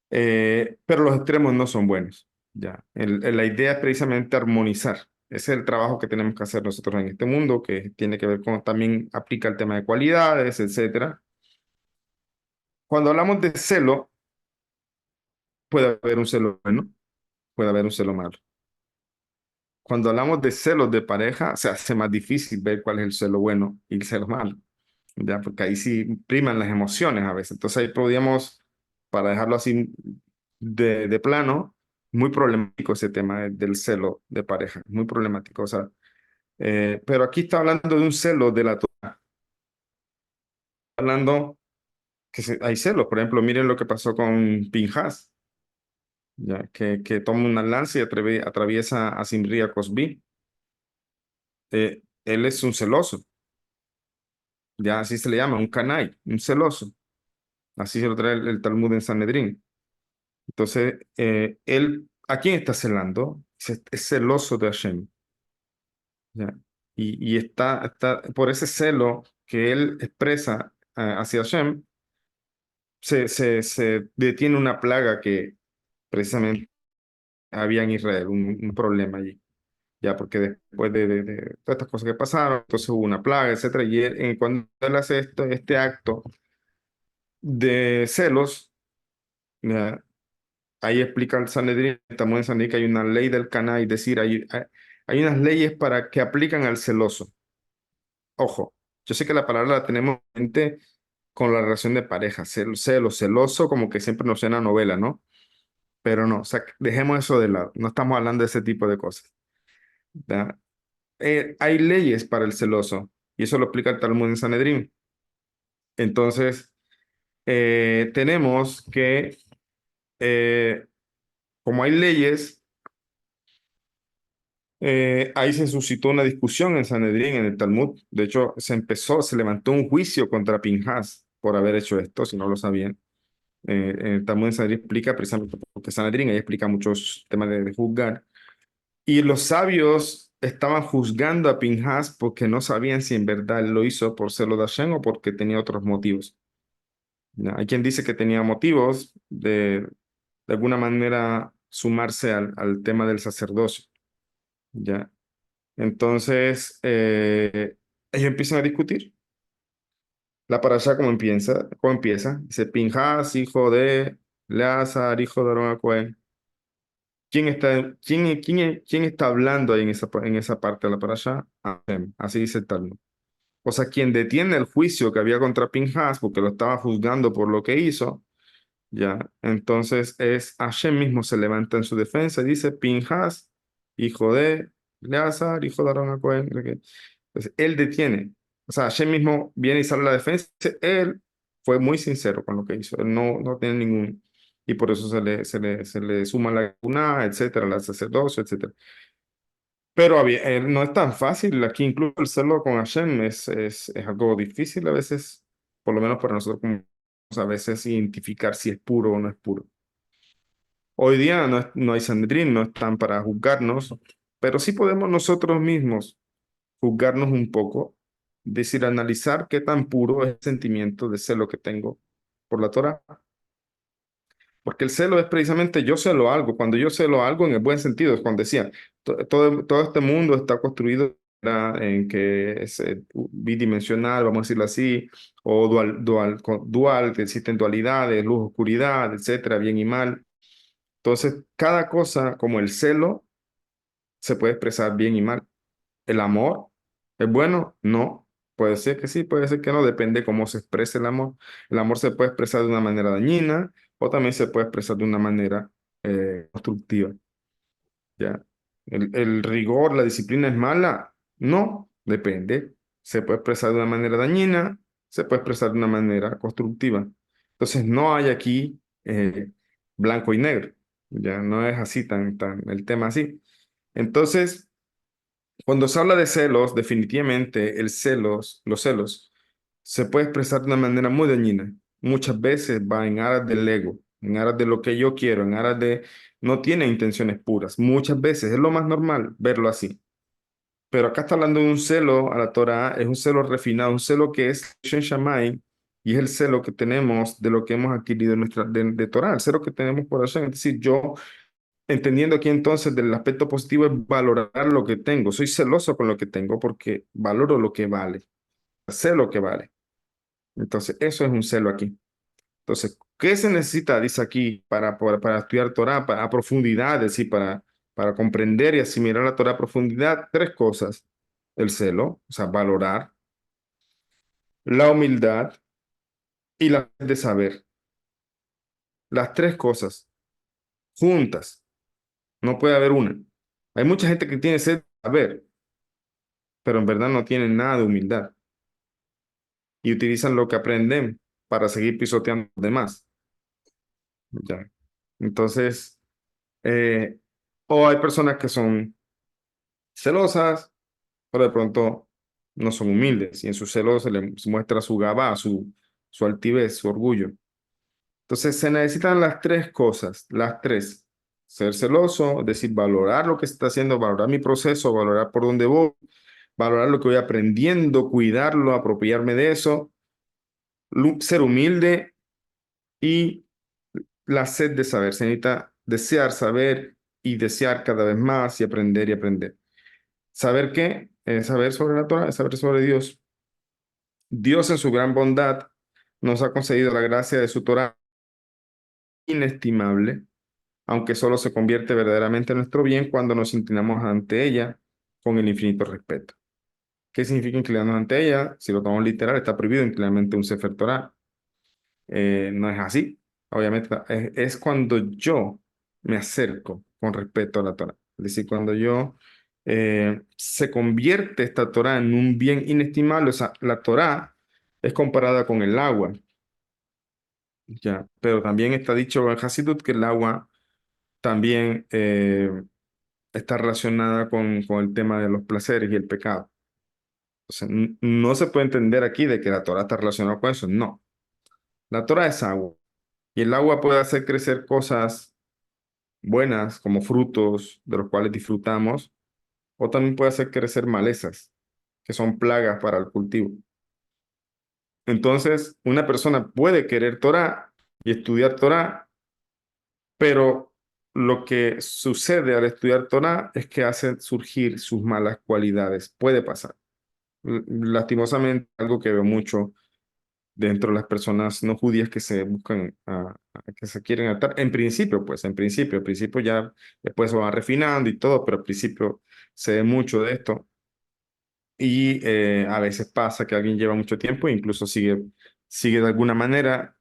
Pero los extremos no son buenos, ¿ya? La idea es precisamente armonizar. Ese es el trabajo que tenemos que hacer nosotros en este mundo, que tiene que ver con, también aplica el tema de cualidades, etcétera. Cuando hablamos de celo, puede haber un celo bueno, puede haber un celo malo. Cuando hablamos de celos de pareja, se hace más difícil ver cuál es el celo bueno y el celo malo, ya, porque ahí sí priman las emociones a veces. Entonces ahí podríamos, para dejarlo así de plano, muy problemático ese tema del celo de pareja, muy problemático. O sea, pero aquí está hablando de un celo de la Torah, hablando que hay celos. Por ejemplo, miren lo que pasó con Pinhas, ya, que toma una lanza y atraviesa a Zimri a Cosbi. Él es un celoso, ya así se le llama, un canai, un celoso. Así se lo trae el Talmud en Sanedrín. Entonces, él, ¿a quién está celando? Es celoso de Hashem. ¿Ya? Y está, por ese celo que él expresa hacia Hashem, se detiene una plaga que precisamente había en Israel, un problema allí. Ya, porque después de todas estas cosas que pasaron, entonces hubo una plaga, etcétera. Y cuando él hace este acto de celos, ¿ya? Ahí explica el Sanedrín, estamos en Sanedrín, que hay una ley del Caná, es decir, hay unas leyes para que aplican al celoso. Ojo, yo sé que la palabra la tenemos en mente con la relación de pareja, celoso, como que siempre nos suena a novela, ¿no? Pero no, o sea, dejemos eso de lado, no estamos hablando de ese tipo de cosas. ¿Ya? Hay leyes para el celoso, y eso lo explica el Talmud en Sanedrín. Entonces, tenemos que eh, como hay leyes, ahí se suscitó una discusión en Sanedrín, en el Talmud. De hecho, se levantó un juicio contra Pinhas por haber hecho esto, si no lo sabían. El Talmud en Sanedrín explica, precisamente porque Sanedrín ahí explica muchos temas de juzgar. Y los sabios estaban juzgando a Pinhas porque no sabían si en verdad él lo hizo por celo de Hashem o porque tenía otros motivos. ¿Ya? Hay quien dice que tenía motivos de alguna manera sumarse al tema del sacerdocio. ¿Ya? Entonces, ellos empiezan a discutir. La parasha, ¿cómo empieza? Dice, Pinhas, hijo de Eleazar, hijo de Aarón a Cohen. ¿Quién está hablando ahí en esa parte de la parasha? Hashem. Así dice el Talmud. O sea, quien detiene el juicio que había contra Pinhas, porque lo estaba juzgando por lo que hizo, ya. Entonces es Hashem mismo se levanta en su defensa y dice, Pinhas, hijo de Eleazar, hijo de Aarón a Cohen. Entonces, él detiene. O sea, Hashem mismo viene y sale a la defensa. Él fue muy sincero con lo que hizo. Él no tiene ningún... Y por eso se le suma la guna, etcétera, la sacerdocio, etcétera. Pero no es tan fácil. Aquí incluso el celo con Hashem es algo difícil a veces, por lo menos para nosotros, como a veces identificar si es puro o no es puro. Hoy día no hay Sanedrín, no están para juzgarnos, pero sí podemos nosotros mismos juzgarnos un poco, decir, analizar qué tan puro es el sentimiento de celo que tengo por la Torah. Porque el celo es precisamente yo celo algo. Cuando yo celo algo en el buen sentido, es cuando decía, todo este mundo está construido, ¿verdad?, en que es bidimensional, vamos a decirlo así, o dual, que existen dualidades, luz, oscuridad, etcétera, bien y mal. Entonces, cada cosa, como el celo, se puede expresar bien y mal. ¿El amor es bueno? No. Puede ser que sí, puede ser que no, depende cómo se exprese el amor. El amor se puede expresar de una manera dañina o también se puede expresar de una manera constructiva. ¿Ya? El rigor, la disciplina es mala. No, depende. Se puede expresar de una manera dañina, se puede expresar de una manera constructiva. Entonces no hay aquí blanco y negro. Ya no es así tan el tema así. Entonces, cuando se habla de celos, definitivamente los celos, se puede expresar de una manera muy dañina. Muchas veces va en aras del ego, en aras de lo que yo quiero, en aras de... No tiene intenciones puras. Muchas veces es lo más normal verlo así. Pero acá está hablando de un celo a la Torah, es un celo refinado, un celo que es Shem Shammai, y es el celo que tenemos de lo que hemos adquirido de Torah, el celo que tenemos por Hashem. Es decir, yo entendiendo aquí entonces del aspecto positivo es valorar lo que tengo. Soy celoso con lo que tengo porque valoro lo que vale, sé lo que vale. Entonces, eso es un celo aquí. Entonces, ¿qué se necesita? Dice aquí para estudiar Torah a profundidad, es decir, para comprender y asimilar la Torah a profundidad, tres cosas. El celo, o sea, valorar, la humildad y la sed de saber. Las tres cosas juntas. No puede haber una. Hay mucha gente que tiene sed de saber, pero en verdad no tienen nada de humildad y utilizan lo que aprenden para seguir pisoteando a los demás. ¿Ya? Entonces, eh, o hay personas que son celosas, pero de pronto no son humildes y en su celo se muestra su gabá, su altivez, su orgullo. Entonces, se necesitan las tres cosas, las tres. Ser celoso, es decir, valorar lo que se está haciendo, valorar mi proceso, valorar por dónde voy, valorar lo que voy aprendiendo, cuidarlo, apropiarme de eso, ser humilde y la sed de saber. Se necesita desear saber y desear cada vez más y aprender y aprender. ¿Saber qué? Saber sobre la Torah, saber sobre Dios. Dios en su gran bondad nos ha concedido la gracia de su Torah inestimable, aunque solo se convierte verdaderamente en nuestro bien cuando nos inclinamos ante ella con el infinito respeto. ¿Qué significa inclinarnos ante ella? Si lo tomamos literal, está prohibido inclinarme ante un Sefer Torah. No es así. Obviamente es cuando yo me acerco con respeto a la Torah. Es decir, cuando yo se convierte esta Torah en un bien inestimable. O sea, la Torah es comparada con el agua. ya. Pero también está dicho en Hasidut que el agua también está relacionada con el tema de los placeres y el pecado. O sea, no se puede entender aquí de que la Torah está relacionada con eso. No. La Torah es agua. Y el agua puede hacer crecer cosas buenas, como frutos de los cuales disfrutamos, o también puede hacer crecer malezas, que son plagas para el cultivo. Entonces, una persona puede querer Torah y estudiar Torah, pero lo que sucede al estudiar Torah es que hace surgir sus malas cualidades. Puede pasar. Lastimosamente, algo que veo mucho dentro de las personas no judías que se buscan, que se quieren atar. En principio, pues, al principio ya después se van refinando y todo, pero al principio se ve mucho de esto. Y a veces pasa que alguien lleva mucho tiempo e incluso sigue de alguna manera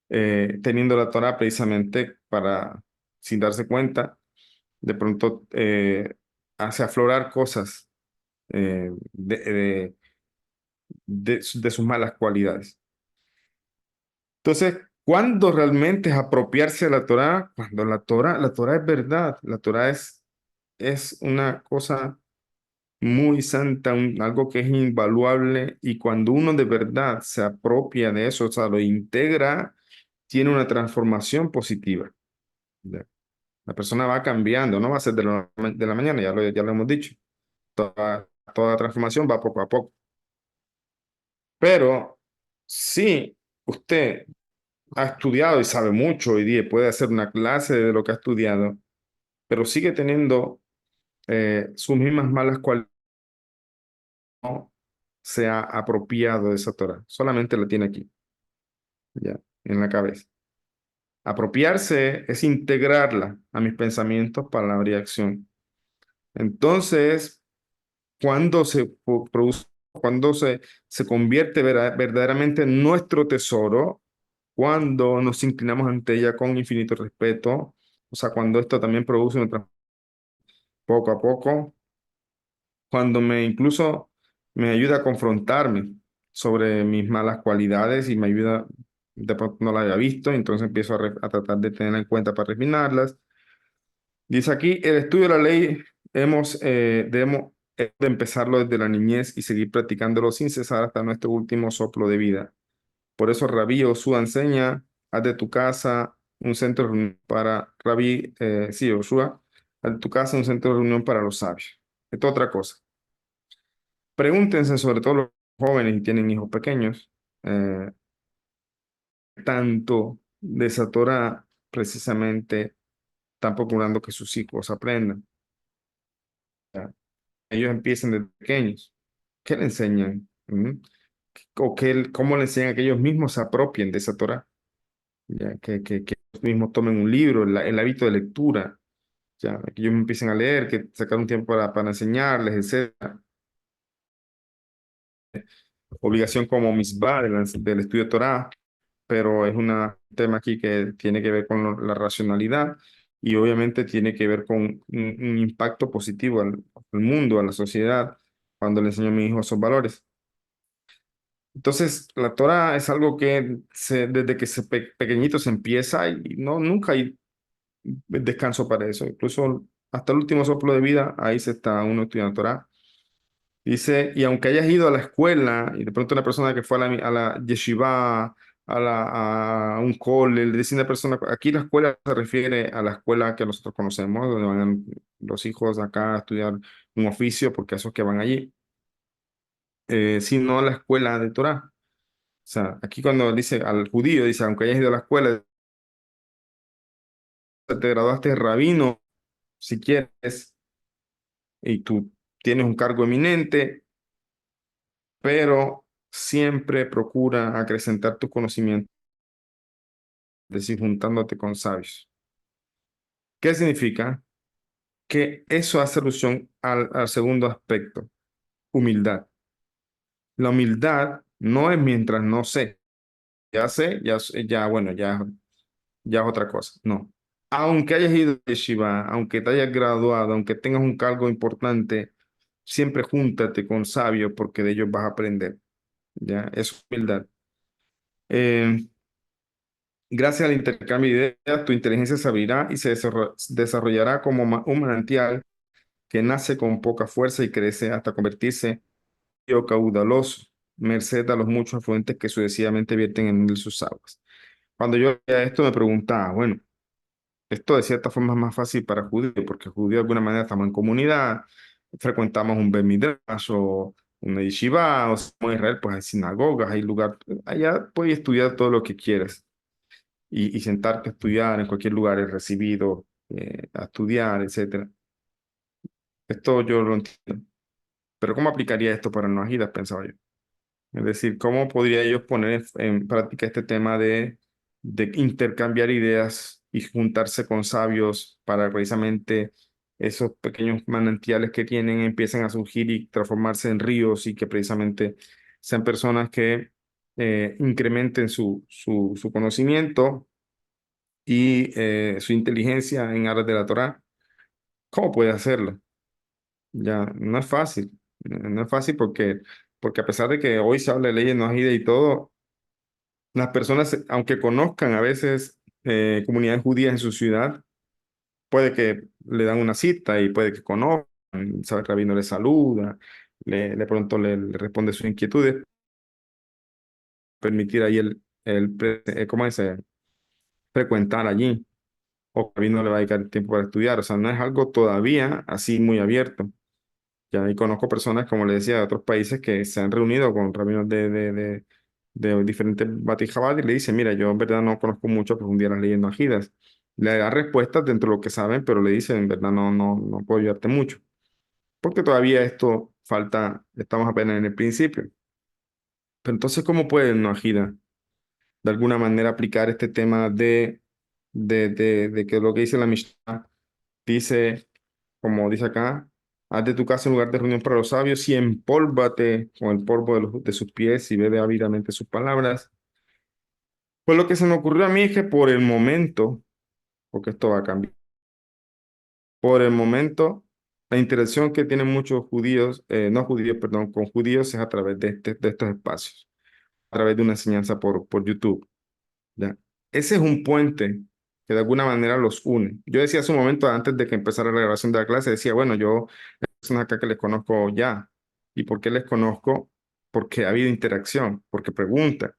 teniendo la Torah precisamente para, sin darse cuenta, de pronto hace aflorar cosas de sus malas cualidades. Entonces, ¿cuándo realmente es apropiarse de la Torá? Cuando la Torá es verdad, la Torá es una cosa muy santa, algo que es invaluable, y cuando uno de verdad se apropia de eso, o sea, lo integra, tiene una transformación positiva. ¿Ya? La persona va cambiando, no va a ser de la mañana, ya lo hemos dicho. Toda transformación va poco a poco. Pero si usted ha estudiado y sabe mucho hoy día, puede hacer una clase de lo que ha estudiado, pero sigue teniendo sus mismas malas cualidades, no se ha apropiado de esa Torah, solamente la tiene aquí, ya, en la cabeza. Apropiarse es integrarla a mis pensamientos, palabra y acción. Entonces, cuando cuando se convierte verdaderamente en nuestro tesoro, cuando nos inclinamos ante ella con infinito respeto, o sea, cuando esto también produce poco a poco, cuando incluso me ayuda a confrontarme sobre mis malas cualidades y me ayuda, de pronto no la había visto, entonces empiezo a tratar de tenerla en cuenta para refinarlas. Dice aquí, el estudio de la ley debemos de empezarlo desde la niñez y seguir practicándolo sin cesar hasta nuestro último soplo de vida. Por eso Rabí Yoshua enseña, haz de tu casa un centro de reunión para sí, Yoshua, haz de tu casa un centro de reunión para los sabios. Esto es otra cosa. Pregúntense, sobre todo los jóvenes y tienen hijos pequeños, eh, tanto de esa Torah precisamente están procurando que sus hijos aprendan. ¿Ya? Ellos empiezan desde pequeños. ¿Qué le enseñan? O cómo le enseñan a que ellos mismos se apropien de esa Torah. ¿Ya? Que ellos mismos tomen un libro, el hábito de lectura, ya, que ellos empiecen a leer, que sacar un tiempo para enseñarles, etcétera. Obligación como misbah del estudio de Torah, pero es un tema aquí que tiene que ver con la racionalidad y obviamente tiene que ver con un impacto positivo al mundo, a la sociedad, cuando le enseño a mi hijo esos valores. Entonces, la Torah es algo que desde que pequeñito se empieza y nunca hay descanso para eso. Incluso hasta el último soplo de vida, ahí se está uno estudiando Torah. Dice, y aunque hayas ido a la escuela, y de pronto una persona que fue a la yeshiva, a un cole, le dice una persona, aquí la escuela se refiere a la escuela que nosotros conocemos, donde van los hijos acá a estudiar un oficio, porque esos que van allí, sino a la escuela de Torah. O sea, aquí cuando dice al judío, dice, aunque hayas ido a la escuela, te graduaste de rabino, si quieres, y tú tienes un cargo eminente, pero siempre procura acrecentar tu conocimiento, es decir, juntándote con sabios. ¿Qué significa? Que eso hace alusión al segundo aspecto, humildad. La humildad no es mientras no sé, ya sé, ya bueno, ya es otra cosa. No. Aunque hayas ido a yeshiva, aunque te hayas graduado, aunque tengas un cargo importante, siempre júntate con sabios porque de ellos vas a aprender. ¿Ya? Es humildad. Eh, Gracias al intercambio de ideas, tu inteligencia se abrirá y se desarrollará como un manantial que nace con poca fuerza y crece hasta convertirse en río caudaloso, merced a los muchos afluentes que sucesivamente vierten en él sus aguas. Cuando yo leía esto me preguntaba, bueno, esto de cierta forma es más fácil para judíos, porque judíos de alguna manera estamos en comunidad, frecuentamos un Bet Midrash o una yeshiva, o si estamos en Israel, pues hay sinagogas, hay lugar, allá puedes estudiar todo lo que quieras y sentarte a estudiar en cualquier lugar, es recibido a estudiar, etcétera. Esto yo lo entiendo. Pero ¿cómo aplicaría esto para no agidas? Pensaba yo. Es decir, ¿cómo podría ellos poner en práctica este tema de intercambiar ideas y juntarse con sabios para precisamente esos pequeños manantiales que tienen empiecen a surgir y transformarse en ríos y que precisamente sean personas que incrementen su conocimiento y su inteligencia en aras de la Torá? ¿Cómo puede hacerlo? Ya, no es fácil. No es fácil porque a pesar de que hoy se habla de leyes no y todo, las personas, aunque conozcan a veces comunidades judías en su ciudad, puede que le dan una cita y puede que conozcan, sabe, el rabino le saluda, le pronto le responde sus inquietudes, permitir ahí ¿cómo es? Frecuentar allí, o el rabino le va a dedicar tiempo para estudiar, o sea, no es algo todavía así muy abierto. Ya ahí conozco personas, como le decía, de otros países que se han reunido con rabinos de diferentes Bati Jabal y le dicen, mira, yo en verdad no conozco mucho a profundidad las leyes no ajidas. Le da respuestas dentro de lo que saben, pero le dicen, en verdad no puedo ayudarte mucho. Porque todavía esto falta, estamos apenas en el principio. Pero entonces, ¿cómo puede el no ajida de alguna manera aplicar este tema de que lo que dice la Mishnah dice, como dice acá, haz de tu casa un lugar de reunión para los sabios y empólvate con el polvo de sus pies y bebe ávidamente sus palabras? Pues lo que se me ocurrió a mí es que por el momento, porque esto va a cambiar, por el momento, la interacción que tienen muchos judíos, no judíos, perdón, con judíos es a través de estos espacios, a través de una enseñanza por YouTube. ¿Ya? Ese es un puente que de alguna manera los une. Yo decía hace un momento, antes de que empezara la grabación de la clase, decía, bueno, yo personas acá que les conozco ya. ¿Y por qué les conozco? Porque ha habido interacción, porque preguntan.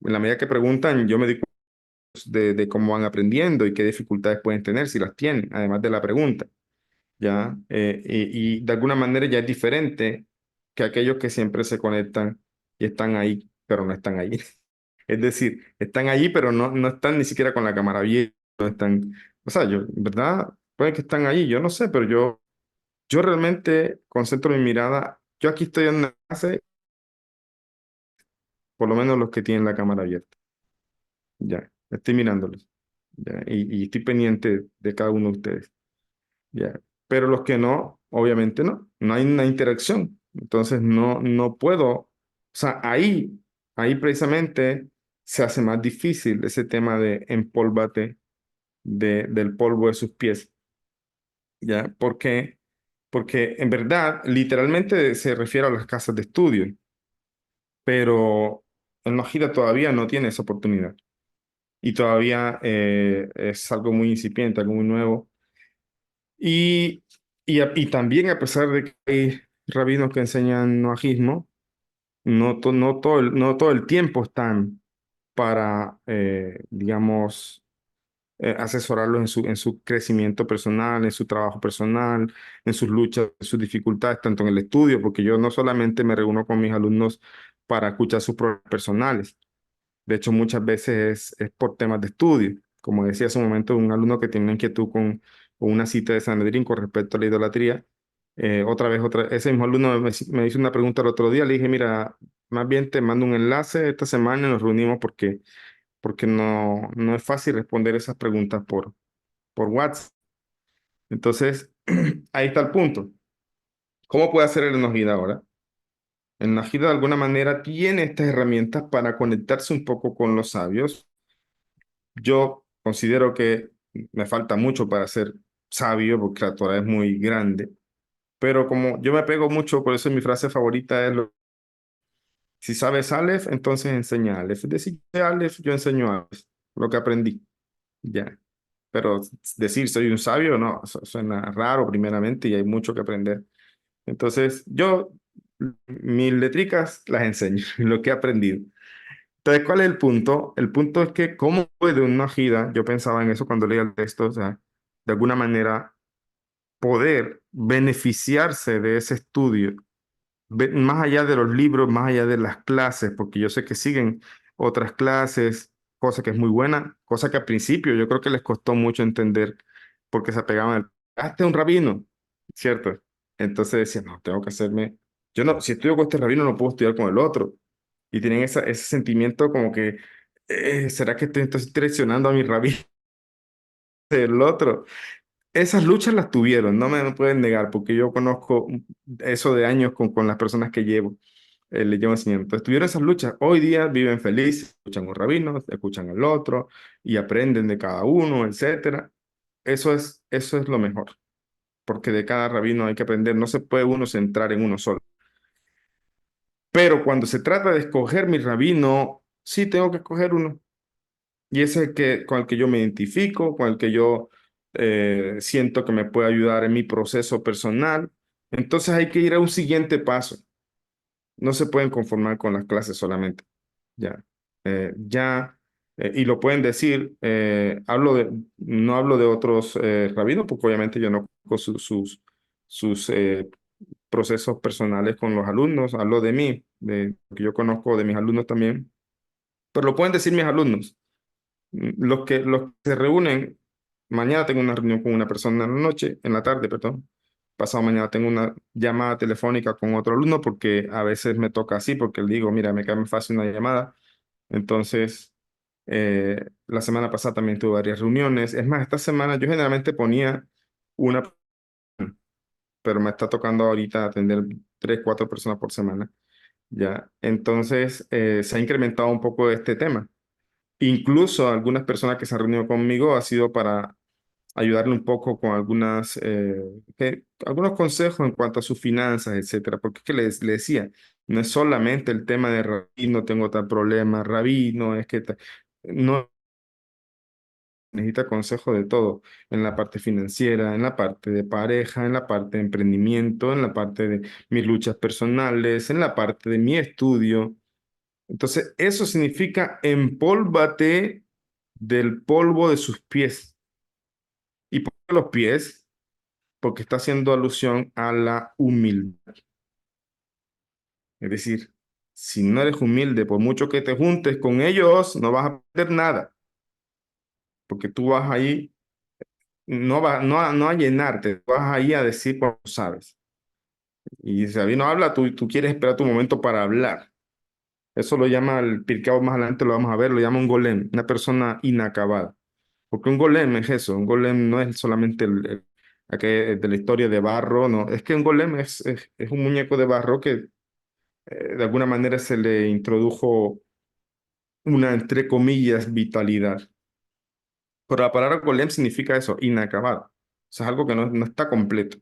En la medida que preguntan, yo me di cuenta de cómo van aprendiendo y qué dificultades pueden tener, si las tienen, además de la pregunta. ¿Ya? Y de alguna manera ya es diferente que aquellos que siempre se conectan y están ahí, pero no están ahí. Es decir, están allí, pero no están ni siquiera con la cámara abierta, no están, o sea, yo, en verdad, puede que están allí, yo no sé, pero yo realmente concentro mi mirada, yo aquí estoy en la clase, por lo menos los que tienen la cámara abierta, ya, estoy mirándolos, ya, y estoy pendiente de cada uno de ustedes, ya, pero los que no, obviamente no hay una interacción, entonces no puedo, o sea, ahí precisamente se hace más difícil ese tema de empólvate del polvo de sus pies, ya, porque en verdad, literalmente se refiere a las casas de estudio, pero el Majida todavía no tiene esa oportunidad y todavía es algo muy incipiente, algo muy nuevo. Y, y también a pesar de que hay rabinos que enseñan noajismo, no todo el tiempo están para, digamos, asesorarlos en su crecimiento personal, en su trabajo personal, en sus luchas, en sus dificultades, tanto en el estudio, porque yo no solamente me reúno con mis alumnos para escuchar sus problemas personales. De hecho, muchas veces es por temas de estudio. Como decía hace un momento, un alumno que tiene una inquietud con una cita de Sanedrín con respecto a la idolatría. Ese mismo alumno me hizo una pregunta el otro día. Le dije, mira, más bien te mando un enlace esta semana y nos reunimos porque no es fácil responder esas preguntas por WhatsApp. Entonces, ahí está el punto. ¿Cómo puede hacer el Enojida ahora? El Enojida de alguna manera tiene estas herramientas para conectarse un poco con los sabios. Yo considero que me falta mucho para ser sabio, porque la Torah es muy grande, pero como yo me apego mucho, por eso mi frase favorita es, si sabes Aleph, entonces enseña Aleph. Es decir, Aleph, yo enseño Aleph. lo que aprendí, ya. Pero decir soy un sabio, no, suena raro primeramente y hay mucho que aprender. Entonces, yo mis letricas las enseño, lo que he aprendido. Entonces, ¿cuál es el punto? El punto es que, ¿cómo puede una gira? Yo pensaba en eso cuando leía el texto, o sea, de alguna manera poder beneficiarse de ese estudio, más allá de los libros, más allá de las clases, porque yo sé que siguen otras clases, cosa que es muy buena, cosa que al principio yo creo que les costó mucho entender porque se apegaban al, hazte un rabino, ¿cierto? Entonces decían, no, tengo que hacerme, yo no, si estudio con este rabino no puedo estudiar con el otro. Y tienen ese sentimiento como que, ¿será que estoy entonces traicionando a mi rabino del otro? Esas luchas las tuvieron, no me pueden negar, porque yo conozco eso de años con las personas que llevo, les llevo enseñando. Entonces, tuvieron esas luchas. Hoy día viven felices, escuchan a un rabino, escuchan al otro y aprenden de cada uno, etcétera. Eso es lo mejor, porque de cada rabino hay que aprender. No se puede uno centrar en uno solo. Pero cuando se trata de escoger mi rabino, sí tengo que escoger uno. Y ese es el que, con el que yo me identifico, con el que yo siento que me puede ayudar en mi proceso personal. Entonces hay que ir a un siguiente paso. No se pueden conformar con las clases solamente. Ya. Ya. Y lo pueden decir. No hablo de otros rabinos, porque obviamente yo no conozco sus procesos personales con los alumnos. Hablo de mí, de que yo conozco de mis alumnos también. Pero lo pueden decir mis alumnos. Los que se reúnen, mañana tengo una reunión con una persona en la noche, en la tarde, perdón. Pasado mañana tengo una llamada telefónica con otro alumno porque a veces me toca así, porque le digo, mira, me cae más fácil una llamada. Entonces, la semana pasada también tuve varias reuniones. Es más, esta semana yo generalmente ponía una, pero me está tocando ahorita atender 3, 4 personas por semana. Ya, entonces se ha incrementado un poco este tema. Incluso algunas personas que se han reunido conmigo ha sido para ayudarle un poco con algunos consejos en cuanto a sus finanzas, etcétera. Porque es que le decía, no es solamente el tema de rabino, tengo tal problema, rabino, es que no necesita consejo de todo, en la parte financiera, en la parte de pareja, en la parte de emprendimiento, en la parte de mis luchas personales, en la parte de mi estudio. Entonces, eso significa empólvate del polvo de sus pies. ¿Y por qué los pies? Porque está haciendo alusión a la humildad. Es decir, si no eres humilde, por mucho que te juntes con ellos, no vas a aprender nada, porque tú vas ahí, no a llenarte, vas ahí a decir cuando sabes. Y si alguien no habla, tú quieres esperar tu momento para hablar. Eso lo llama el Pirkei más adelante, lo vamos a ver, lo llama un golem, una persona inacabada. Porque un golem es eso, un golem no es solamente aquel de la historia de barro, no, es que un golem es un muñeco de barro que de alguna manera se le introdujo una, entre comillas, vitalidad. Pero la palabra golem significa eso, inacabado. O sea, es algo que no está completo.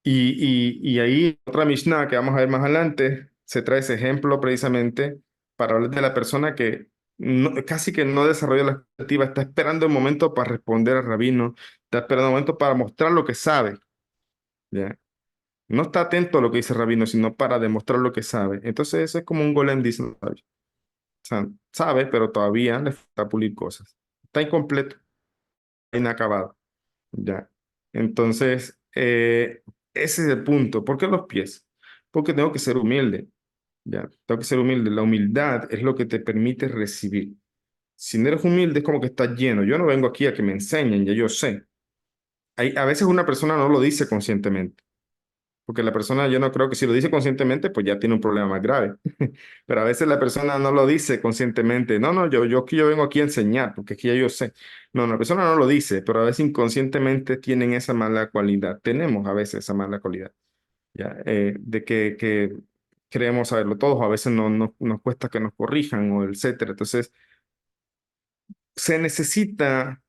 Y ahí otra Mishnah que vamos a ver más adelante se trae ese ejemplo precisamente para hablar de la persona que casi que no desarrolla la expectativa, está esperando el momento para responder al rabino, está esperando el momento para mostrar lo que sabe, ¿ya? No está atento a lo que dice el rabino, sino para demostrar lo que sabe. Entonces eso es como un golem, dice el sabio. O sea, sabe, pero todavía le falta pulir cosas. Está incompleto, inacabado, ¿ya? Entonces, ese es el punto. ¿Por qué los pies? Porque tengo que ser humilde, ¿ya? Tengo que ser humilde. La humildad es lo que te permite recibir. Si no eres humilde, es como que estás lleno. Yo no vengo aquí a que me enseñen, ya yo sé. A veces una persona no lo dice conscientemente, porque la persona, yo no creo que si lo dice conscientemente, pues ya tiene un problema más grave. Pero a veces la persona no lo dice conscientemente. No, no, yo vengo aquí a enseñar, porque aquí ya yo sé. No, la persona no lo dice, pero a veces inconscientemente tienen esa mala cualidad. Tenemos a veces esa mala cualidad, ¿ya? De que creemos saberlo todos, a veces nos cuesta que nos corrijan o etcétera. Entonces, se necesita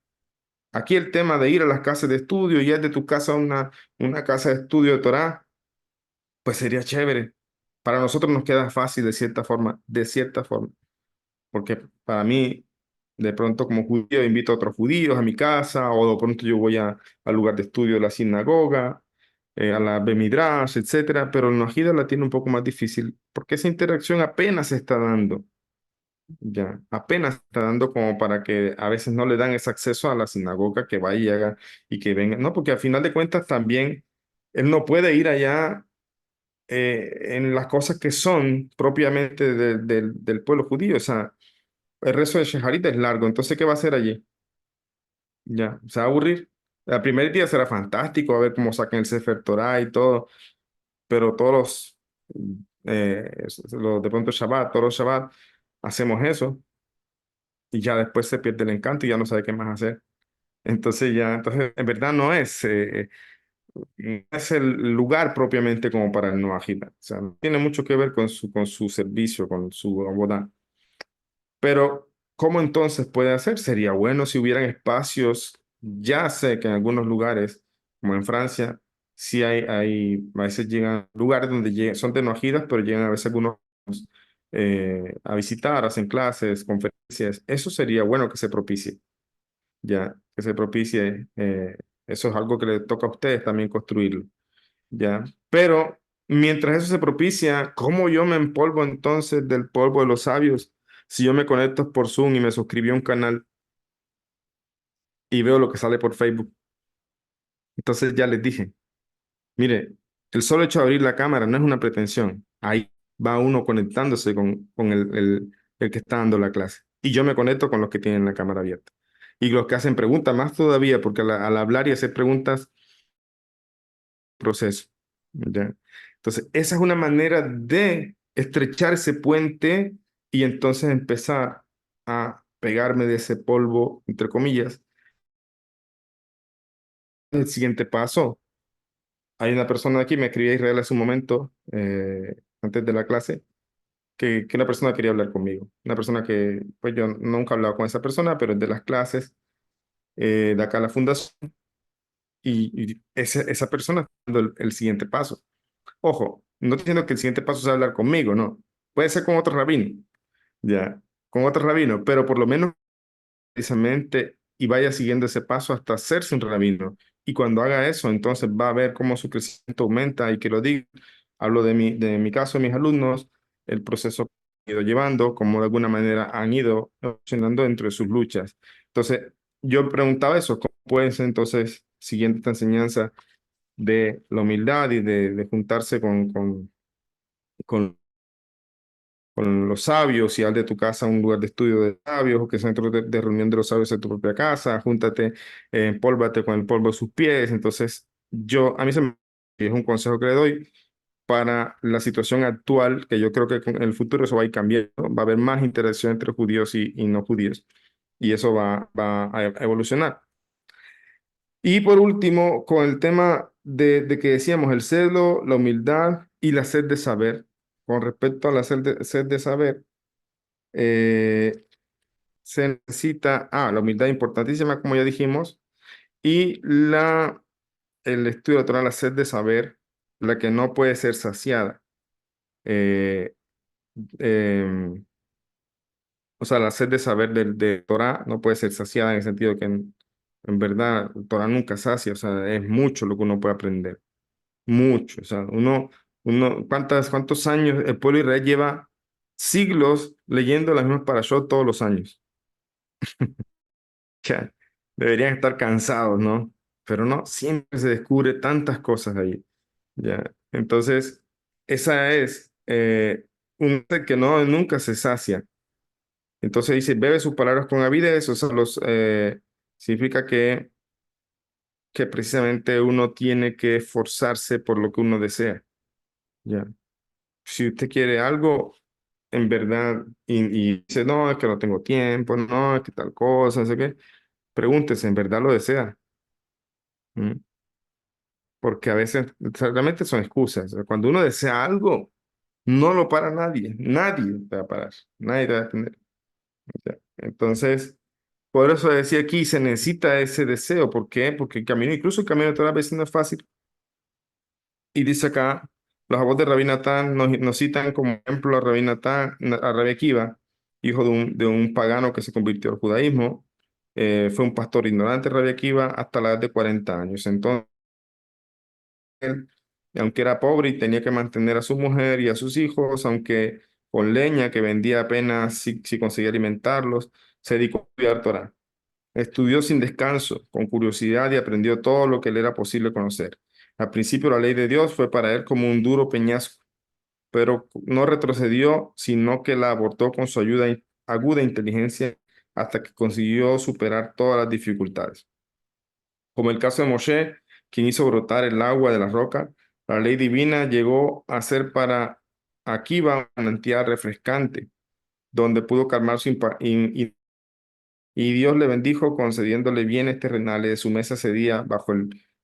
aquí el tema de ir a las casas de estudio, y es de tu casa una casa de estudio de Torah, pues sería chévere. Para nosotros nos queda fácil de cierta forma, porque para mí De pronto como judío invito a otros judíos a mi casa, o de pronto yo voy al lugar de estudio de la sinagoga, a la Bemidrash, etcétera, pero el Noahida la tiene un poco más difícil porque esa interacción apenas se está dando, ya, apenas se está dando como para que a veces no le dan ese acceso a la sinagoga que vaya y haga y que venga, no, porque al final de cuentas también él no puede ir allá en las cosas que son propiamente del pueblo judío, o sea, el rezo de Shaharit es largo, entonces, ¿qué va a hacer allí? Ya, se va a aburrir. El primer día será fantástico, a ver cómo sacan el Sefer Torah y todo, pero todos de pronto Shabbat, todos los Shabbat, hacemos eso y ya después se pierde el encanto y ya no sabe qué más hacer. Entonces en verdad no es el lugar propiamente como para el Noahida. O sea, no tiene mucho que ver con su servicio, con su abodá. Pero, ¿cómo entonces puede hacer? Sería bueno si hubieran espacios, ya sé que en algunos lugares, como en Francia, sí a veces llegan lugares donde son de no ajidas, pero llegan a veces algunos a visitar, hacen clases, conferencias. Eso sería bueno que se propicie, ya, que se propicie. Eso es algo que le toca a ustedes también construirlo, ya. Pero mientras eso se propicia, ¿cómo yo me empolvo entonces del polvo de los sabios? Si yo me conecto por Zoom y me suscribí a un canal y veo lo que sale por Facebook, entonces ya les dije, mire, el solo hecho de abrir la cámara no es una pretensión. Ahí va uno conectándose con el que está dando la clase. Y yo me conecto con los que tienen la cámara abierta. Y los que hacen preguntas, más todavía, porque al hablar y hacer preguntas, proceso. ¿Ya? Entonces, esa es una manera de estrechar ese puente y entonces empezar a pegarme de ese polvo, entre comillas. El siguiente paso, hay una persona aquí, me escribía Israel hace un momento, antes de la clase, que una persona quería hablar conmigo. Una persona que, pues yo nunca he hablado con esa persona, pero es de las clases de acá a la fundación, y esa persona está dando el siguiente paso. Ojo, no estoy diciendo que el siguiente paso sea hablar conmigo, no. Puede ser con otro rabino, ya, con otro rabino, pero por lo menos precisamente y vaya siguiendo ese paso hasta hacerse un rabino. Y cuando haga eso, entonces va a ver cómo su crecimiento aumenta y que lo diga. Hablo de mi caso, de mis alumnos, el proceso que han ido llevando, cómo de alguna manera han ido evolucionando dentro de sus luchas. Entonces, yo preguntaba eso, ¿cómo puede ser entonces, siguiendo esta enseñanza de la humildad y de juntarse con con los sabios, si haz de tu casa un lugar de estudio de sabios, o que centro de reunión de los sabios en tu propia casa, júntate, empólvate con el polvo de sus pies. Entonces, a mí es un consejo que le doy para la situación actual, que yo creo que en el futuro eso va a ir cambiando, va a haber más interacción entre judíos y no judíos, y eso va a evolucionar. Y por último, con el tema de que decíamos el celo, la humildad y la sed de saber. Con respecto a la sed de saber, eh, se necesita, la humildad importantísima, como ya dijimos, y el estudio de la Torah, la sed de saber, la que no puede ser saciada. Eh, em, o sea, la sed de saber de Torah no puede ser saciada en el sentido que en verdad Torah nunca sacia, o sea, es mucho lo que uno puede aprender, mucho. O sea, ¿cuántos años el pueblo de Israel lleva siglos leyendo las mismas parashot todos los años? Ya, deberían estar cansados, ¿no? Pero no, siempre se descubre tantas cosas ahí. Ya, entonces, esa es un sed que no nunca se sacia. Entonces dice, bebe sus palabras con avidez, o sea, significa que precisamente uno tiene que esforzarse por lo que uno desea. Ya, si usted quiere algo, en verdad, y dice, no, es que no tengo tiempo, no, es que tal cosa, no sé qué, pregúntese, ¿en verdad lo desea? ¿Mm? Porque a veces realmente son excusas. Cuando uno desea algo, no lo para nadie, nadie te va a parar, nadie te va a detener. Entonces, por eso decía aquí, se necesita ese deseo. ¿Por qué? Porque incluso el camino de todas las veces no es fácil. Y dice acá, los abuelos de Rabí Natán nos citan como ejemplo a Rabí Natán, a Rabí Akiva, hijo de un pagano que se convirtió al judaísmo. Fue un pastor ignorante, Rabbi Akiva, hasta la edad de 40 años. Entonces, él, aunque era pobre y tenía que mantener a su mujer y a sus hijos, aunque con leña que vendía apenas si conseguía alimentarlos, se dedicó a estudiar Torah. Estudió sin descanso, con curiosidad y aprendió todo lo que le era posible conocer. Al principio la ley de Dios fue para él como un duro peñasco, pero no retrocedió, sino que la abordó con su aguda inteligencia hasta que consiguió superar todas las dificultades. Como el caso de Moshe, quien hizo brotar el agua de la roca, la ley divina llegó a ser para Akiva un manantial refrescante, donde pudo calmar su y Dios le bendijo concediéndole bienes terrenales. Su mesa cedía bajo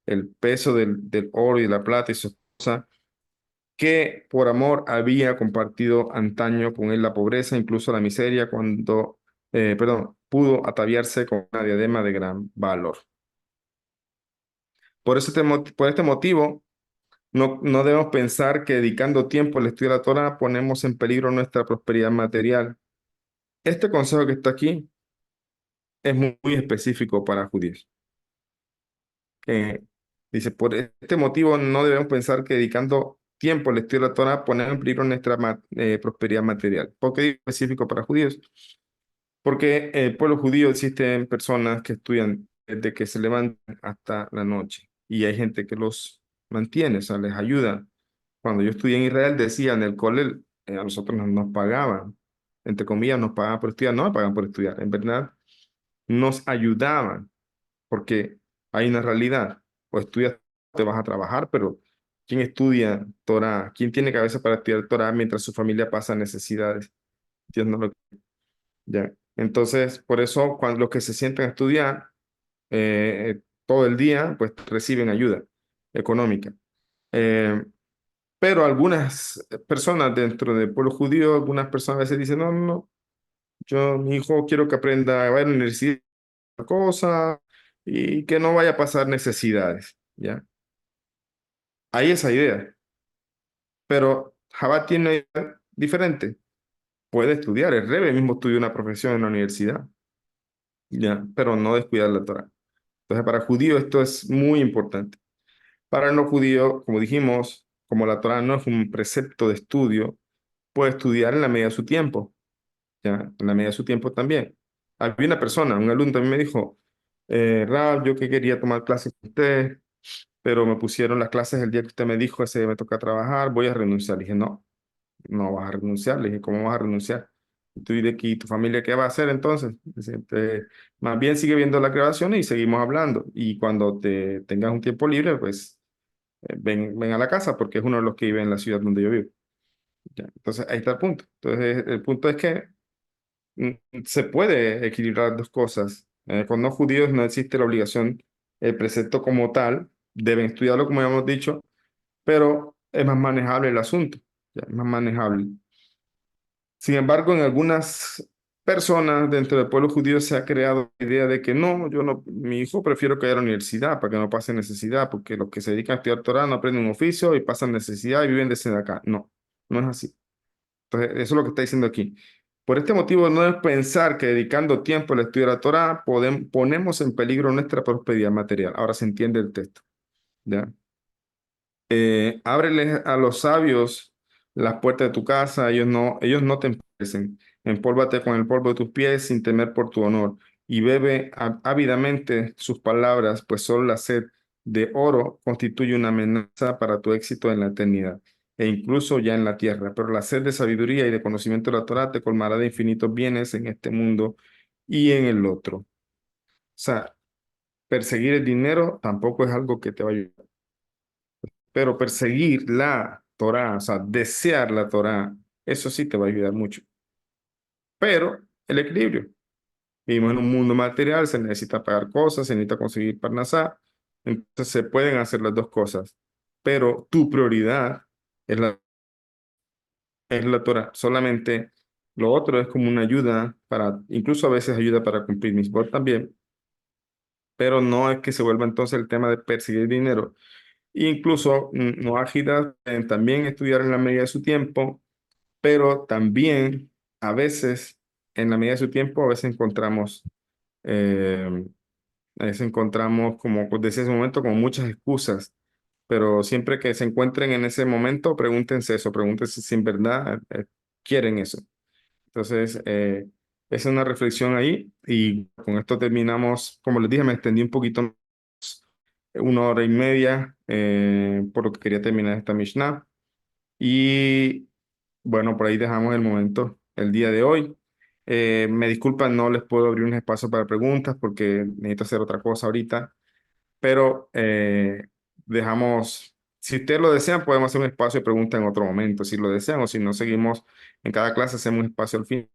el peso del oro y de la plata y su esposa, que por amor había compartido antaño con él la pobreza, incluso la miseria, pudo ataviarse con una diadema de gran valor. Por este motivo, no debemos pensar que dedicando tiempo al estudio de la Torah ponemos en peligro nuestra prosperidad material. Este consejo que está aquí es muy específico para judíos. Eh, Dice, por este motivo no debemos pensar que dedicando tiempo al estudio de la Torah ponemos en peligro nuestra prosperidad material. ¿Por qué digo específico para judíos? Porque el pueblo judío existen personas que estudian desde que se levantan hasta la noche y hay gente que los mantiene, o sea, les ayuda. Cuando yo estudié en Israel decía en el cole, a nosotros nos pagaban, entre comillas, nos pagaban por estudiar, no nos pagaban por estudiar, en verdad nos ayudaban porque hay una realidad, o estudias, te vas a trabajar, pero ¿quién estudia Torah? ¿Quién tiene cabeza para estudiar Torah mientras su familia pasa necesidades? ¿Entiendes? Ya. Entonces, por eso, cuando los que se sientan a estudiar todo el día, pues reciben ayuda económica. Eh, pero algunas personas dentro del pueblo judío, algunas personas a veces dicen, no, no, no, yo, mi hijo, quiero que aprenda a ver la universidad, cosa, y que no vaya a pasar necesidades, ¿ya? Hay esa idea, pero Jabá tiene una idea diferente. Puede estudiar, el Rebbe mismo estudió una profesión en la universidad, ¿ya? Pero no descuidar la Torah. Entonces, para judíos esto es muy importante. Para el no judío, como dijimos, como la Torah no es un precepto de estudio, puede estudiar en la medida de su tiempo, ¿ya? En la medida de su tiempo también. Había una persona, un alumno también me dijo, Rab, yo que quería tomar clases con usted, pero me pusieron las clases el día que usted me dijo, ese día me toca trabajar, voy a renunciar. Le dije, no, no vas a renunciar. Le dije, ¿cómo vas a renunciar? ¿Y tú y de aquí, tu familia qué va a hacer entonces? Dice, más bien sigue viendo las grabaciones y seguimos hablando. Y cuando te tengas un tiempo libre, pues ven a la casa, porque es uno de los que vive en la ciudad donde yo vivo. Ya, entonces, ahí está el punto. Entonces, el punto es que se puede equilibrar dos cosas. Con no judíos no existe la obligación, el precepto como tal, deben estudiarlo como ya hemos dicho, pero es más manejable el asunto, ya, es más manejable. Sin embargo, en algunas personas dentro del pueblo judío se ha creado la idea de que no, yo no, mi hijo prefiero que vaya a la universidad para que no pase necesidad, porque los que se dedican a estudiar Torah no aprenden un oficio y pasan necesidad y viven desde acá. No, no es así. Entonces, eso es lo que está diciendo aquí. Por este motivo, no es pensar que dedicando tiempo al estudio de la Torá ponemos en peligro nuestra prosperidad material. Ahora se entiende el texto, ¿ya? Ábreles a los sabios las puertas de tu casa, ellos no te emprecen. Empólvate con el polvo de tus pies sin temer por tu honor, y bebe ávidamente sus palabras, pues solo la sed de oro constituye una amenaza para tu éxito en la eternidad, e incluso ya en la tierra. Pero la sed de sabiduría y de conocimiento de la Torah te colmará de infinitos bienes en este mundo y en el otro. O sea, perseguir el dinero tampoco es algo que te va a ayudar. Pero perseguir la Torá, o sea, desear la Torá, eso sí te va a ayudar mucho. Pero el equilibrio. Vivimos en un mundo material, se necesita pagar cosas, se necesita conseguir parnasá. Entonces se pueden hacer las dos cosas. Pero tu prioridad es es la Torá. Solamente lo otro es como una ayuda para, incluso a veces ayuda para cumplir mis también. Pero no es que se vuelva entonces el tema de perseguir dinero. Incluso no agita en también estudiar en la medida de su tiempo, pero también a veces en la medida de su tiempo, a veces encontramos, como decía hace un momento, como muchas excusas, pero siempre que se encuentren en ese momento, pregúntense eso, pregúntense si en verdad quieren eso. Entonces, esa es una reflexión ahí y con esto terminamos, como les dije, me extendí un poquito más, 1 hora y media, por lo que quería terminar esta Mishnah. Y bueno, por ahí dejamos el momento el día de hoy. Me disculpan, no les puedo abrir un espacio para preguntas porque necesito hacer otra cosa ahorita, pero dejamos, si ustedes lo desean, podemos hacer un espacio de preguntas en otro momento, si lo desean, o si no, seguimos en cada clase, hacemos un espacio al fin.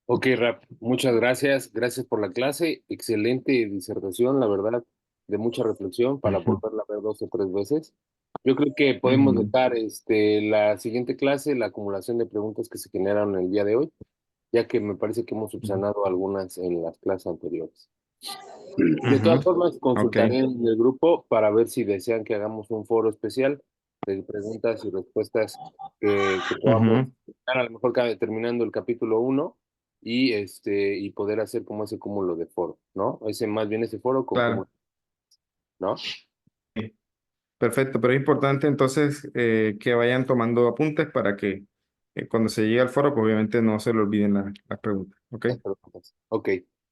Ok, Rap, muchas gracias. Gracias por la clase. Excelente disertación, la verdad, de mucha reflexión para Ujú, volverla a ver 2 o 3 veces. Yo creo que podemos ujú, dejar la siguiente clase, la acumulación de preguntas que se generaron el día de hoy, ya que me parece que hemos ujú, subsanado algunas en las clases anteriores. De todas ujú. formas, Ok, consultaré en el grupo para ver si desean que hagamos un foro especial de preguntas y respuestas que podamos ujú, dar, a lo mejor terminando el capítulo 1 y poder hacer como ese cúmulo de foro, ¿no? Más bien ese foro con claro. cúmulo, ¿no? Perfecto, pero es importante entonces que vayan tomando apuntes para que cuando se llegue al foro, pues obviamente no se le olviden las preguntas. ¿Ok? Las preguntas. Ok,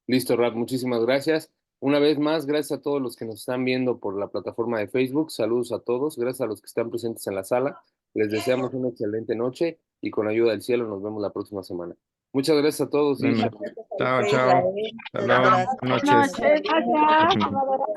listo, Rap, muchísimas gracias. Una vez más, gracias a todos los que nos están viendo por la plataforma de Facebook. Saludos a todos, gracias a los que están presentes en la sala. Les deseamos una excelente noche y con ayuda del cielo nos vemos la próxima semana. Muchas gracias a todos y Bueno, shalom. chao, Ok, chao. Israel. Shalom, Gracias. buenas noches. Gracias.